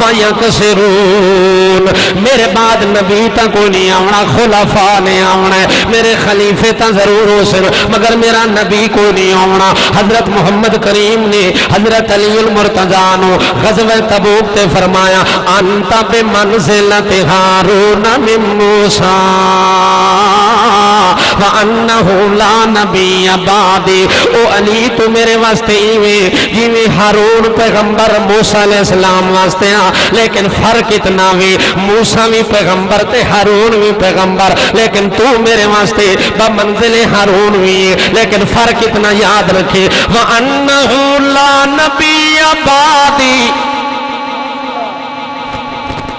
فَيَكْسِرُونَ، میرے بعد نبی تا کوئی نہیں آونا، خلفاء نے آونا ہے، میرے خلیفے تا ضرور ہو سن مگر میرا نبی کو نہیں آونا۔ حضرت محمد کریم نے حضرت علی المرتضیٰ نو غزوہ تبوک تے فرمایا انت بمنزلت ہارون من موسیٰ وَأَنَّهُ لَا نَبِيَّ بَعْدِي، او علی تو میرے واسطے جیویں ہارون پیغمبر موسیٰ علیہ السلام واسطے ہاں، لیکن فرق اتنا بھی موسیٰ بھی پیغمبر تے ہارون بھی پیغمبر، لیکن تو میرے واسطے بمنزل ہارون بھی، لیکن فرق اتنا یاد رکھے وَأَنَّهُ لَا نَبِيَّ بَعْدِي،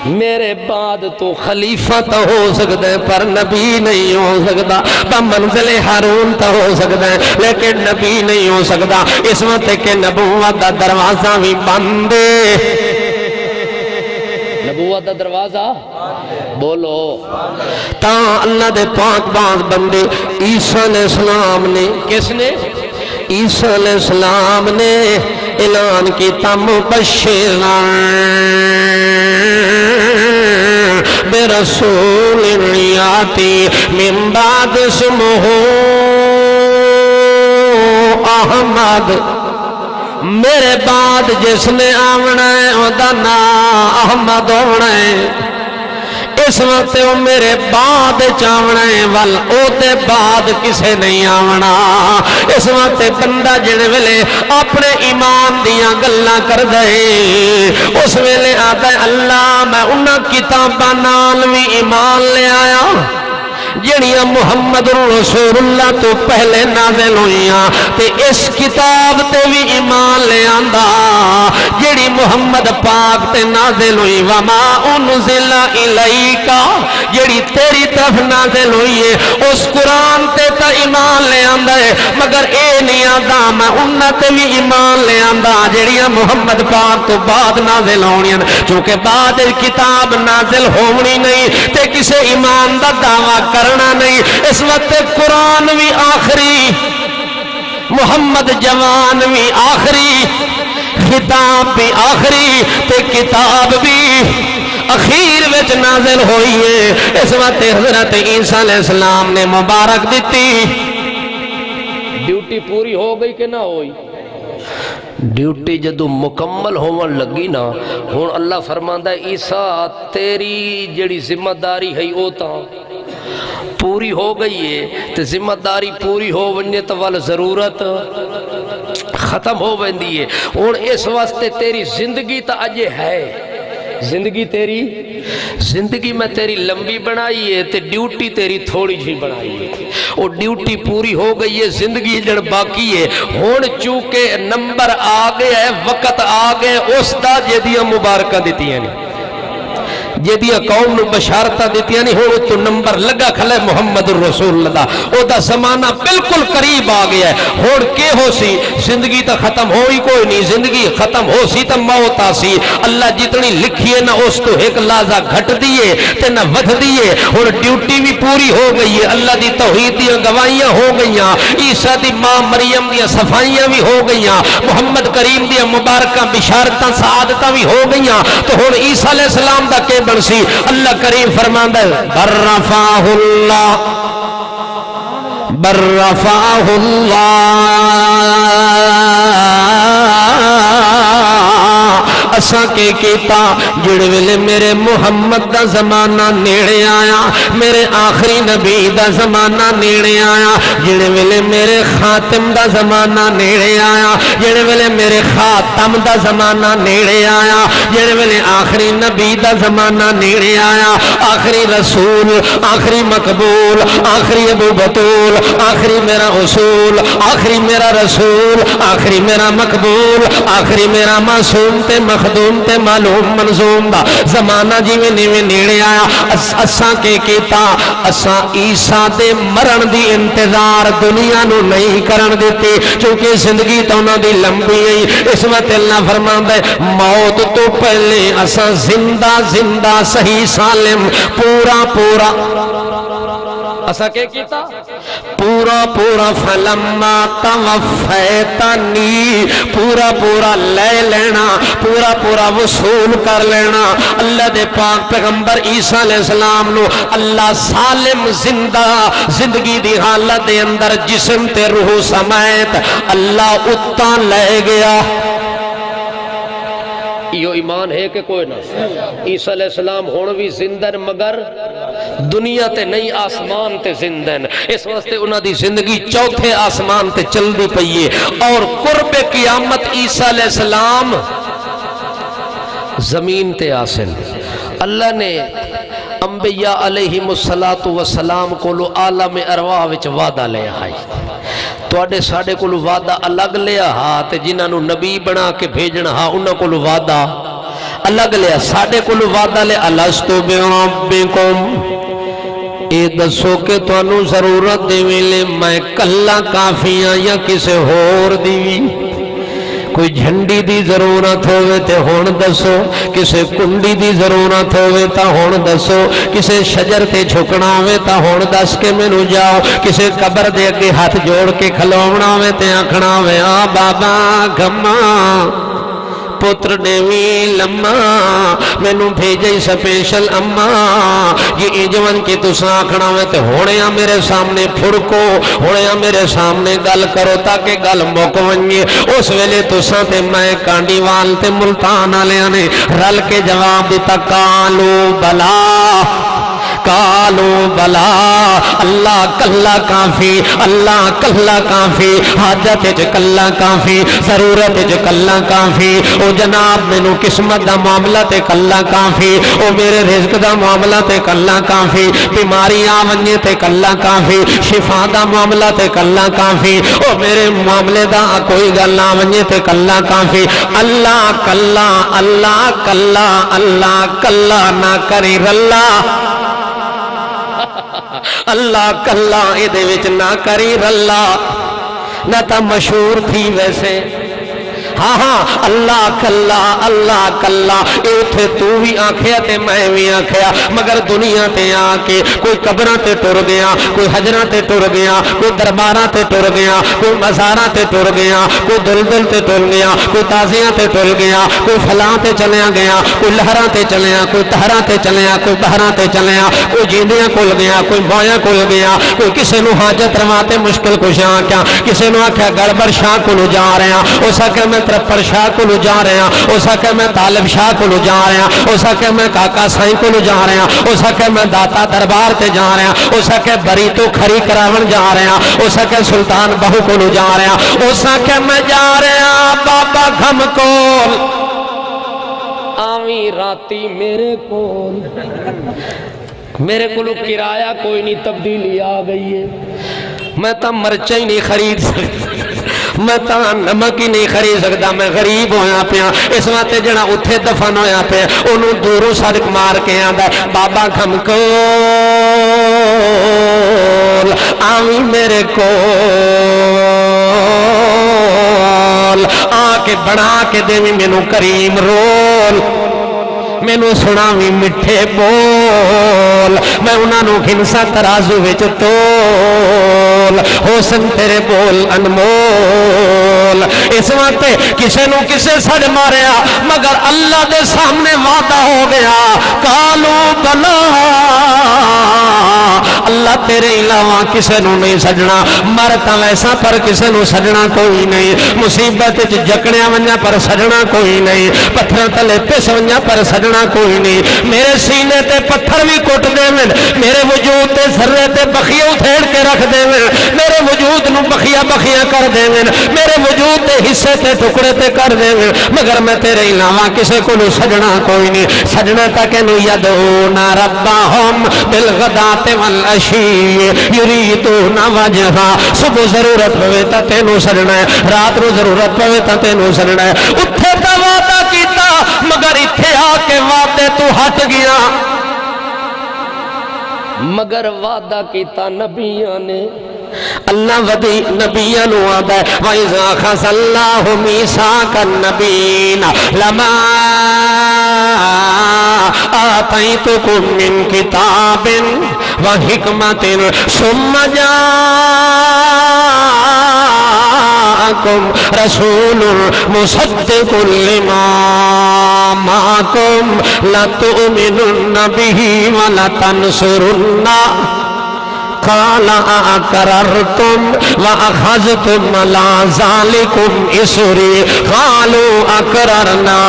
میرے بعد تو خلیفہ تو ہو سکتا ہے پر نبی نہیں ہو سکتا، بمنزل ہارون تو ہو سکتا ہے لیکن نبی نہیں ہو سکتا۔ اس وقت کہ نبوت دا دروازہ بھی بند ہے، نبوت دا دروازہ بولو تا اللہ دے پاک باز بندے عیسیٰ علیہ السلام نے، کس نے؟ عیسیٰ علیہ السلام نے اعلان کیتا مبشرا برسول یاتی من بعد اسمہ احمد، میرے بعد جس نے آونا ہے ادا نام احمد ہونا ہے، اس وقت وہ میرے بعد چاونا ہے ول او تے بعد کسے نہیں آونا۔ اس وقت بندہ جنے ویلے اپنے ایمان دیاں گلاں کر دے، اس ویلے آتا ہے اللہ میں انہاں کتاباں نال بھی ایمان لے آیا جڑیاں محمد رسول اللہ تو پہلے نازل ہوئیاں، تے اس کتاب تے بھی ایمان لے آندہ جڑی محمد پاک تے نازل ہوئی وما انزل الیکا، جڑی تیری طرف نازل ہوئی ہے اس قرآن تے تا ایمان لے آندہ ہے، مگر اے نہیں آندہ میں انہ تے بھی ایمان لے آندہ جڑیاں محمد پاک تو بعد نازل ہونیاں، چونکہ بعد کتاب نازل ہونی نہیں تے کسے ایمان دا دعویٰ کرنا نہیں۔ اس وقت قرآن بھی آخری، محمد جوان بھی آخری، خطاب بھی آخری تے کتاب بھی اخیر وچ نازل ہوئی ہے۔ اس وقت حضرت عیسیٰ علیہ السلام نے مبارک دیتی، ڈیوٹی پوری ہو گئی کہ نہ ہوئی؟ ڈیوٹی جدو مکمل ہون لگی نا، ہون اللہ فرماندہ ہے عیسیٰ تیری جڑی ذمہ داری ہے او تاں پوری ہو گئی ہے، تے ذمہ داری پوری ہو ونجے تو وال ضرورت ختم ہو ویندی ہے۔ ہون اس واسطے تیری زندگی تا اجے ہے، زندگی تیری زندگی میں تیری لمبی بنائی ہے تے ڈیوٹی تیری تھوڑی جی بنائی ہے، اور ڈیوٹی پوری ہو گئی ہے، زندگی جڑ باقی ہے۔ ہون چونکہ نمبر آ گیا ہے، وقت آ گئے اس دا جدیاں مبارکہ دیتی ہیں جدیاں قوم نو بشارتہ دیتی ہیں ہون تو نمبر لگا کھلے محمد الرسول اللہ، او دا زمانہ بالکل قریب آ گیا ہے۔ ہون کے ہو سی زندگی تا ختم ہوئی کوئی نہیں، زندگی ختم ہو سی تا موت آسی، اللہ جتنی لکھیے نہ اس تو ایک لازہ گھٹ دیئے تے نہ ودھ دیئے۔ ہون ڈیوٹی بھی پوری ہو گئی ہے، اللہ دی توحید دیاں گواہیاں ہو گئیاں، عیسیٰ دی ماں مریم دیاں صفائیاں بھی ہو گئیاں، محمد کریم دیاں مبارکہ بشارتاں سعادتاں بھی ہو گئیاں۔ تو ہون عیسیٰ علیہ السلام دا کے کون سی؟ اللہ کریم فرماندا ہے برفعہ اللہ برفعہ اللہ اساں کے کیتا جڑے ویلے میرے محمد دا زمانہ نیڑے آیا میرے آخری نبی دا زمانہ نیڑے آیا جڑے ویلے میرے خاتم دا زمانہ نیڑے آیا جڑے ویلے میرے خاتم دا زمانہ نیڑے آیا جڑے ویلے آخری نبی دا زمانہ نیڑے آیا آخری رسول آخری مقبول آخری ابو بطول آخری میرا اصول آخری میرا رسول آخری میرا مقبول آخری میرا معصوم تے مخدوم تے معلوم منظوم دا زمانہ جیویں نیویں نیڑے آیا اساں کے کیتا اساں عیسیٰ دے مرن دی انتظار دنیا نو نہیں کرن دیتی چونکہ زندگی تو انہاں دی لمبی ہے اس وقت اللہ فرماندا ہے موت تو پہلے اساں زندہ زندہ صحیح سالم پورا پورا اسا کے کیتا پورا پورا فلما توفیتنی پورا پورا لے لینا پورا پورا وصول کر لینا اللہ دے پاک پیغمبر عیسیٰ علیہ السلام نو اللہ سالم زندہ زندگی دی حالت دے اندر جسم تے روح سمیت اللہ اتاں لے گیا یہ ایمان ہے کہ کوئی نہ عیسیٰ علیہ السلام ہون بھی زندن مگر دنیا تے نہیں آسمان تے زندن اس واسطے انہاں دی زندگی چوتھے آسمان تے چل دی پئیے اور قرب قیامت عیسیٰ علیہ السلام زمین تے آسن اللہ نے انبیاء علیہم السلام کو عالم ارواح وچ وعدہ لے آئی توڑے ساڑے کو وعدہ الگ لیا ہاں تے جنہاں نو نبی بنا کے بھیجنا ہاں انہاں کو وعدہ الگ لیا ساڑے کو وعدہ لے الستو بربکم اے دسو کہ تو انو ضرورت دے ویلے میں کلا کافیاں یا کسے ہور دیوی کوئی جھنڈی دی ضرورت ہوئے تے ہون دسو کسے کنڈی دی ضرورت ہوئے تا ہون دسو کسے شجر تے جھکنا ہوئے تا ہون دس کے منو جاؤ کسے قبر دے کے ہاتھ جوڑ کے کھلونا ہوئے تے آنکھنا ہوئے آ بابا گھما پتر ڈیوی لما مینوں بھیجئی سپیشل اما یہ ایجوان کی تساں آکھنا ہوئے تے ہوڑیاں میرے سامنے پھڑکو ہوڑیاں میرے سامنے گل کرو تاکہ گل موک ونجے اس ویلے تساں تے میں کانڈی وال تے ملتان آلیاں نے رل کے جواب دیتا کالو بلا کالو بلا اللہ کلا کافی اللہ کلا کافی حاجت جو کلا کافی ضرورت جو کلا کافی او جناب مینو قسمت دا معاملہ تے کلا کافی او میرے رزق دا معاملہ تے کلا کافی بیماری آونجے تے کلا کافی شفا دا معاملہ تے کلا کافی او میرے معاملے دا کوئی گل آونجے تے کلا کافی اللہ کلا اللہ کلا اللہ کلا نہ کری رلا اللہ کلا اے دے وچ نہ کری رلا نہ تا مشہور تھی ویسے ہاں ہاں اللہ کلا اے تھے تو بھی آنکھیا تے میں بھی آنکھیا مگر دنیا تے آکے کوئی قبرہ تے ٹر گیا کوئی حجرہ تے ٹر گیا کوئی دربارہ تے ٹر گیا کوئی مزارہ تے ٹر گیا کوئی دلدل تے ٹر گیا کوئی تازیاں تے ٹر گیا کوئی فلاں تے چلیا گیا کوئی لہراں تے چلیا کوئی تہراں تے چلیا کوئی بہراں تے چلیا کوئی جیندیاں کول گیا کوئی بویاں کول گیا کوئی کسے نو حاجت رواتے مشکل کشاں کیا کسے نو آکھیا گڑبڑ شاہ کو جا رہے ہیں او سکے میں ترپر شاہ کو جا رہے ہیں او سکے میں طالب شاہ کو جا رہے ہیں او سکے میں کاکا سائیں کو جا رہے ہیں او سکے میں داتا دربار تے جا رہے ہیں او سکے بری تو کھری کراون جا رہے ہیں او سکے سلطان بہو کو جا رہے ہیں او سکے میں جا رہے ہیں بابا گھم کول آویں راتی میرے کول میرے کو کرایہ کوئی نہیں تبدیلی آ گئی ہے میں تا مرچہ ہی نہیں خرید سکتا میں تا نمک ہی نہیں خرید سکتا میں غریب ہویا پیا اس وقت جڑا اتھے دفن ہویا پیا انہوں دوروں صدق مار کے آندا بابا گھم کول آویں میرے کول آکے بنا کے دیویں مینوں کریم رول مینوں سناویں مٹھے بول میں انہاں نو گھنسا ترازو وچ تول حسن تیرے بول انمول اس وقت کسے نو کسے سڑ ماریا مگر اللہ دے سامنے وعدہ ہو گیا کالو مولا اللہ تیرے علاوہ کسے نو نہیں سجنا، مرتا ویسا پر کسے نو سجنا کوئی نہیں، مصیبت جکڑیا ونجا پر سجنا کوئی نہیں، پتھر تلے پس ونجا پر سجنا کوئی نہیں، میرے سینے تے پتھر بھی کٹ دے من، میرے وجود تے ذرے تے بخیا اتھیڑ کے رکھ دے من، میرے وجود نو بخیا بخیا کر دے من، میرے وجود تے حصے تے ٹکڑے تے کر دے من، مگر میں تیرے علاوہ کسے کو نو سجنا کوئی نہیں، سجنا تک نو یدعون ربہم بالغداۃ والعشی یریدون وجہا، صبح ضرورت پوے تا تینوں سجنا ہے، رات نو ضرورت پوے تا تینوں سجنا ہے، اتھے تا وعدہ کیتا مگر اتھے آ کے وعدے تو ہٹ گیا، مگر وعدہ کیتا نبیوں نے اللہ ودی نبیوں نو آدھا ہے وَإِذَا أَخَذَ اللَّهُ مِيثَاقَ النَّبِيِّينَ لَمَا آتَيْتُكُم مِّن كِتَابٍ وَحِكْمَةٍ ثُمَّ جَاءَكُمْ رَسُولٌ مُصَدِّقٌ لِّمَا مَعَكُمْ لَتُؤْمِنُنَّ بِهِ وَلَتَنصُرُنَّهُ قال اقررتم واخذتم على ذلكم اسري قالوا اقررنا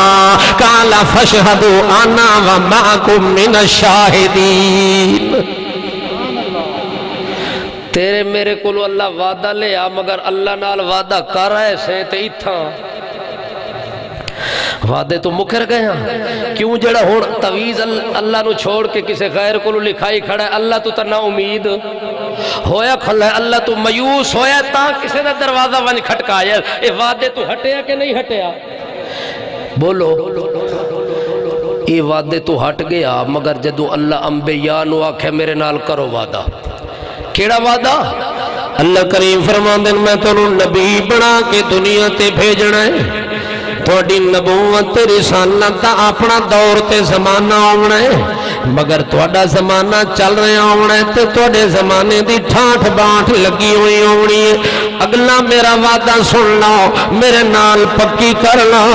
قال فاشهدوا انا ومعكم من الشاهدين۔ تیرے میرے کولو اللہ وعدہ لیا مگر اللہ نال وعدہ کر رہے سے تے اتھاں وعدے تو مکر گئے ہیں، کیوں جڑا ہون تویز اللہ نو چھوڑ کے کسے غیر کو لکھائی کھڑا ہے، اللہ تو تنا امید ہویا کھلا ہے، اللہ تو میوس ہویا تا کسے دا دروازہ ونج کھٹکایا، اے وعدے تو ہٹیا کہ نہیں ہٹیا؟ بولو اے وعدے تو ہٹ گیا مگر جدو اللہ انبیاء نو آکھے میرے نال کرو وعدہ، کیڑا وعدہ؟ اللہ کریم فرماندے میں تو نبی بنا کے دنیا تے بھیجنا ہے، تھوڑی نبوت رسالت دا اپنا دور تے زمانہ آونا ہے، مگر تھوڑا زمانہ چل رہے آونا ہے تے تھوڑے زمانے دی ٹھاٹھ بانٹھ لگی ہوئی آونی ہے، اگلا میرا وعدہ سن لو میرے نال پکی کر لو،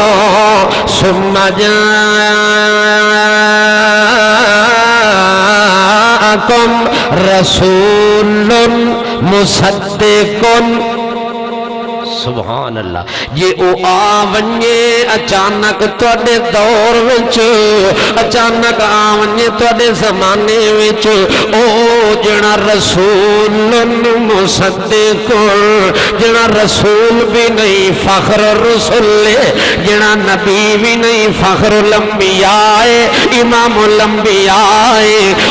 ثم جاءکم رسول مصدق، سبحان اللہ، یہ او آونیے اچانک توڑے دور وچ، اچانک آونیے توڑے زمانے وچ، او جنا رسول مصدق، جنا رسول بھی نہیں فخر رسول، جنا نبی بھی نہیں فخر الانبیاء امام الانبیاء،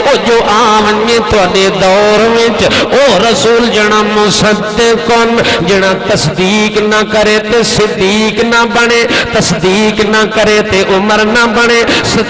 او جو آونیے توڑے دور وچ، او رسول جنا مصدق، جنا تصدیق نہ کرے تے صدیق نہ بنے، تصدیق نہ کرے تے عمر نہ بنے،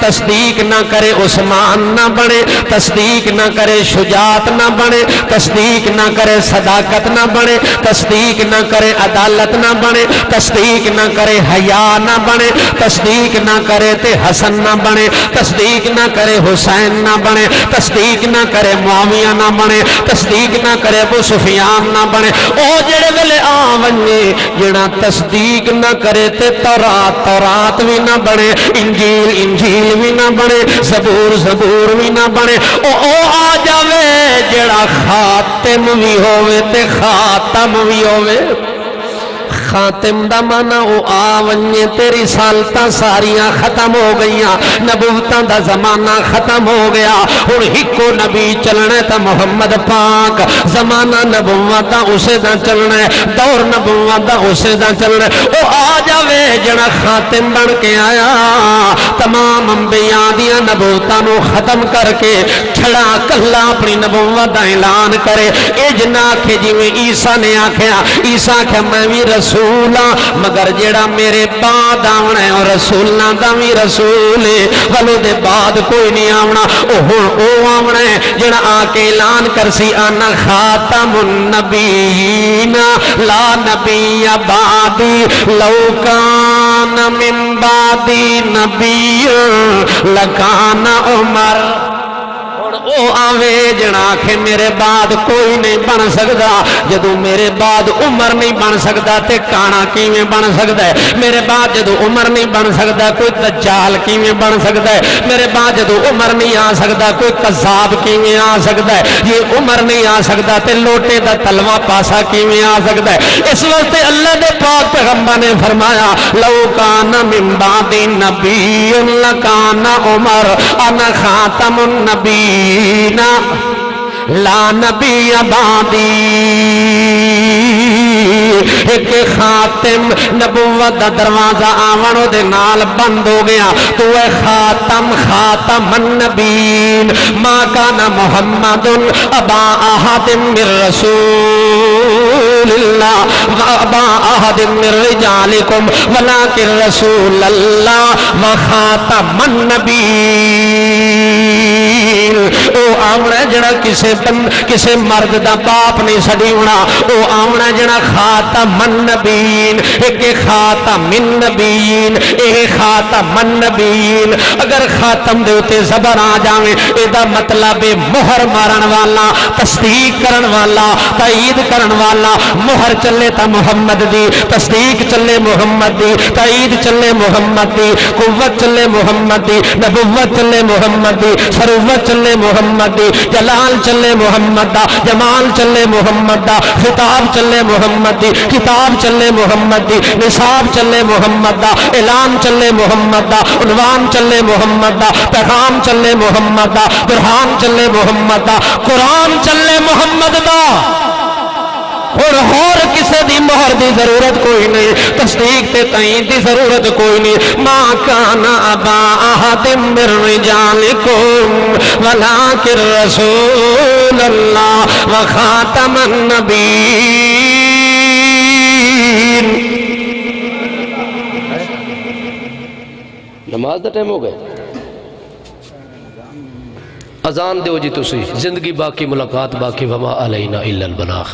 تصدیق نہ کرے عثمان نہ بنے، تصدیق نہ کرے شجاعت نہ بنے، تصدیق نہ کرے صداقت نہ بنے، تصدیق نہ کرے عدالت نہ بنے، تصدیق نہ کرے حیا نہ بنے، تصدیق نہ کرے تے حسن نہ بنے، تصدیق نہ کرے حسین نہ بنے، تصدیق نہ کرے معاویہ نہ بنے، تصدیق نہ کرے ابو سفیان نہ بنے، او جڑے ویلے آونجے جڑا تصدیق نہ کرے تے تورات بھی نہ بنے، انجیل بھی نہ بنے، زبور بھی نہ بنے، او آ جاوے جڑا خاتم بھی ہوئے تے خاتم بھی ہوئے، خاتم دا مانا او آونیے تیری سالتاں ساریاں ختم ہو گئیاں، نبوتاں دا زمانہ ختم ہو گیا، اور ہکو نبی چلنے تا محمد پاک، زمانہ نبوت دا اسے دا چلنے، دور نبوت دا اسے دا چلنے، او آ جاوے جڑا خاتم بن کے آیا، تمام انبیاء دیا نبوتاں نو ختم کر کے چھڑا کلا اپنی نبوت دا اعلان کرے، اجنا کے جیویں عیسیٰ نے آکھیا، عیسیٰ کہ میں بھی رسول مگر جڑا میرے بعد آونا ہے اور رسولنا دا بھی رسول ہے، ولو دے بعد کوئی نہیں آونا، او آونا ہے جڑا آکے اعلان کرسی آنا خاتم النبیین لا نبی بعدی لو کان من بعدی نبی لکان عمر، او او آوے جنا کہ میرے بعد کوئی نہیں بن سکتا، جدو میرے بعد عمر نہیں بن سکتا تے کانا کیویں بن سکتا ہے، میرے بعد جدو عمر نہیں بن سکتا کوئی دجال کیویں بن سکتا ہے، میرے بعد جدو عمر نہیں آ سکتا کوئی قذاب کیویں آ سکتا ہے، یہ عمر نہیں آ سکتا تے لوٹے دا تلوا پاسا کیویں آ سکتا ہے۔ اس وقت اللہ دے پاک پیغمبر نے فرمایا لو کان من بعد نبی لکان عمر انا خاتم النبیین لا نبی بعدی، ایک خاتم نبوت دا دروازہ آونو دے نال بند ہو گیا، تو اے خاتم خاتم النبیین ما کان محمد ابا احد من رسول اللہ ابا احد من رجالکم ولکن رسول اللہ وخاتم النبیین۔ او آمنا جڑا کسے مرد دا باپ نہیں سڑی ہونا، او آمنا جڑا خاتم النبیین، ایک خاتم النبیین، ایک خاتم النبیین۔ اگر خاتم دے ہوتے زبر آ جاویں ایدہ مطلب مہر مارن والا، تصدیق کرن والا، تائید کرن والا، مہر چلے تا محمد دی، تصدیق چلے محمد دی، تائید چلے محمد دی، قوت چلے محمد دی، نبوت چلے محمد دی، سروت چلے محمد دی، جلال چلے محمد دا، جمال چلے محمد دا، خطاب چلے محمد دی، کتاب چلے محمد دی، نصاب چلے محمد دا، اعلان چلے محمد دا، عنوان چلے محمد دا، پیغام چلے محمد دا، برہان چلے محمد دا، قرآن چلے محمد دا، اور کسے دی مہر دی ضرورت کوئی نہیں، تصدیق تے تائید دی ضرورت کوئی نہیں۔ ما کان ابا احد من رجالکم ولکن رسول اللہ وخاتم النبیین۔ نماز دا ٹائم ہو گئے، اذان دیو جی تسی، زندگی باقی، ملاقات باقی، وما علینا الا البلاغ۔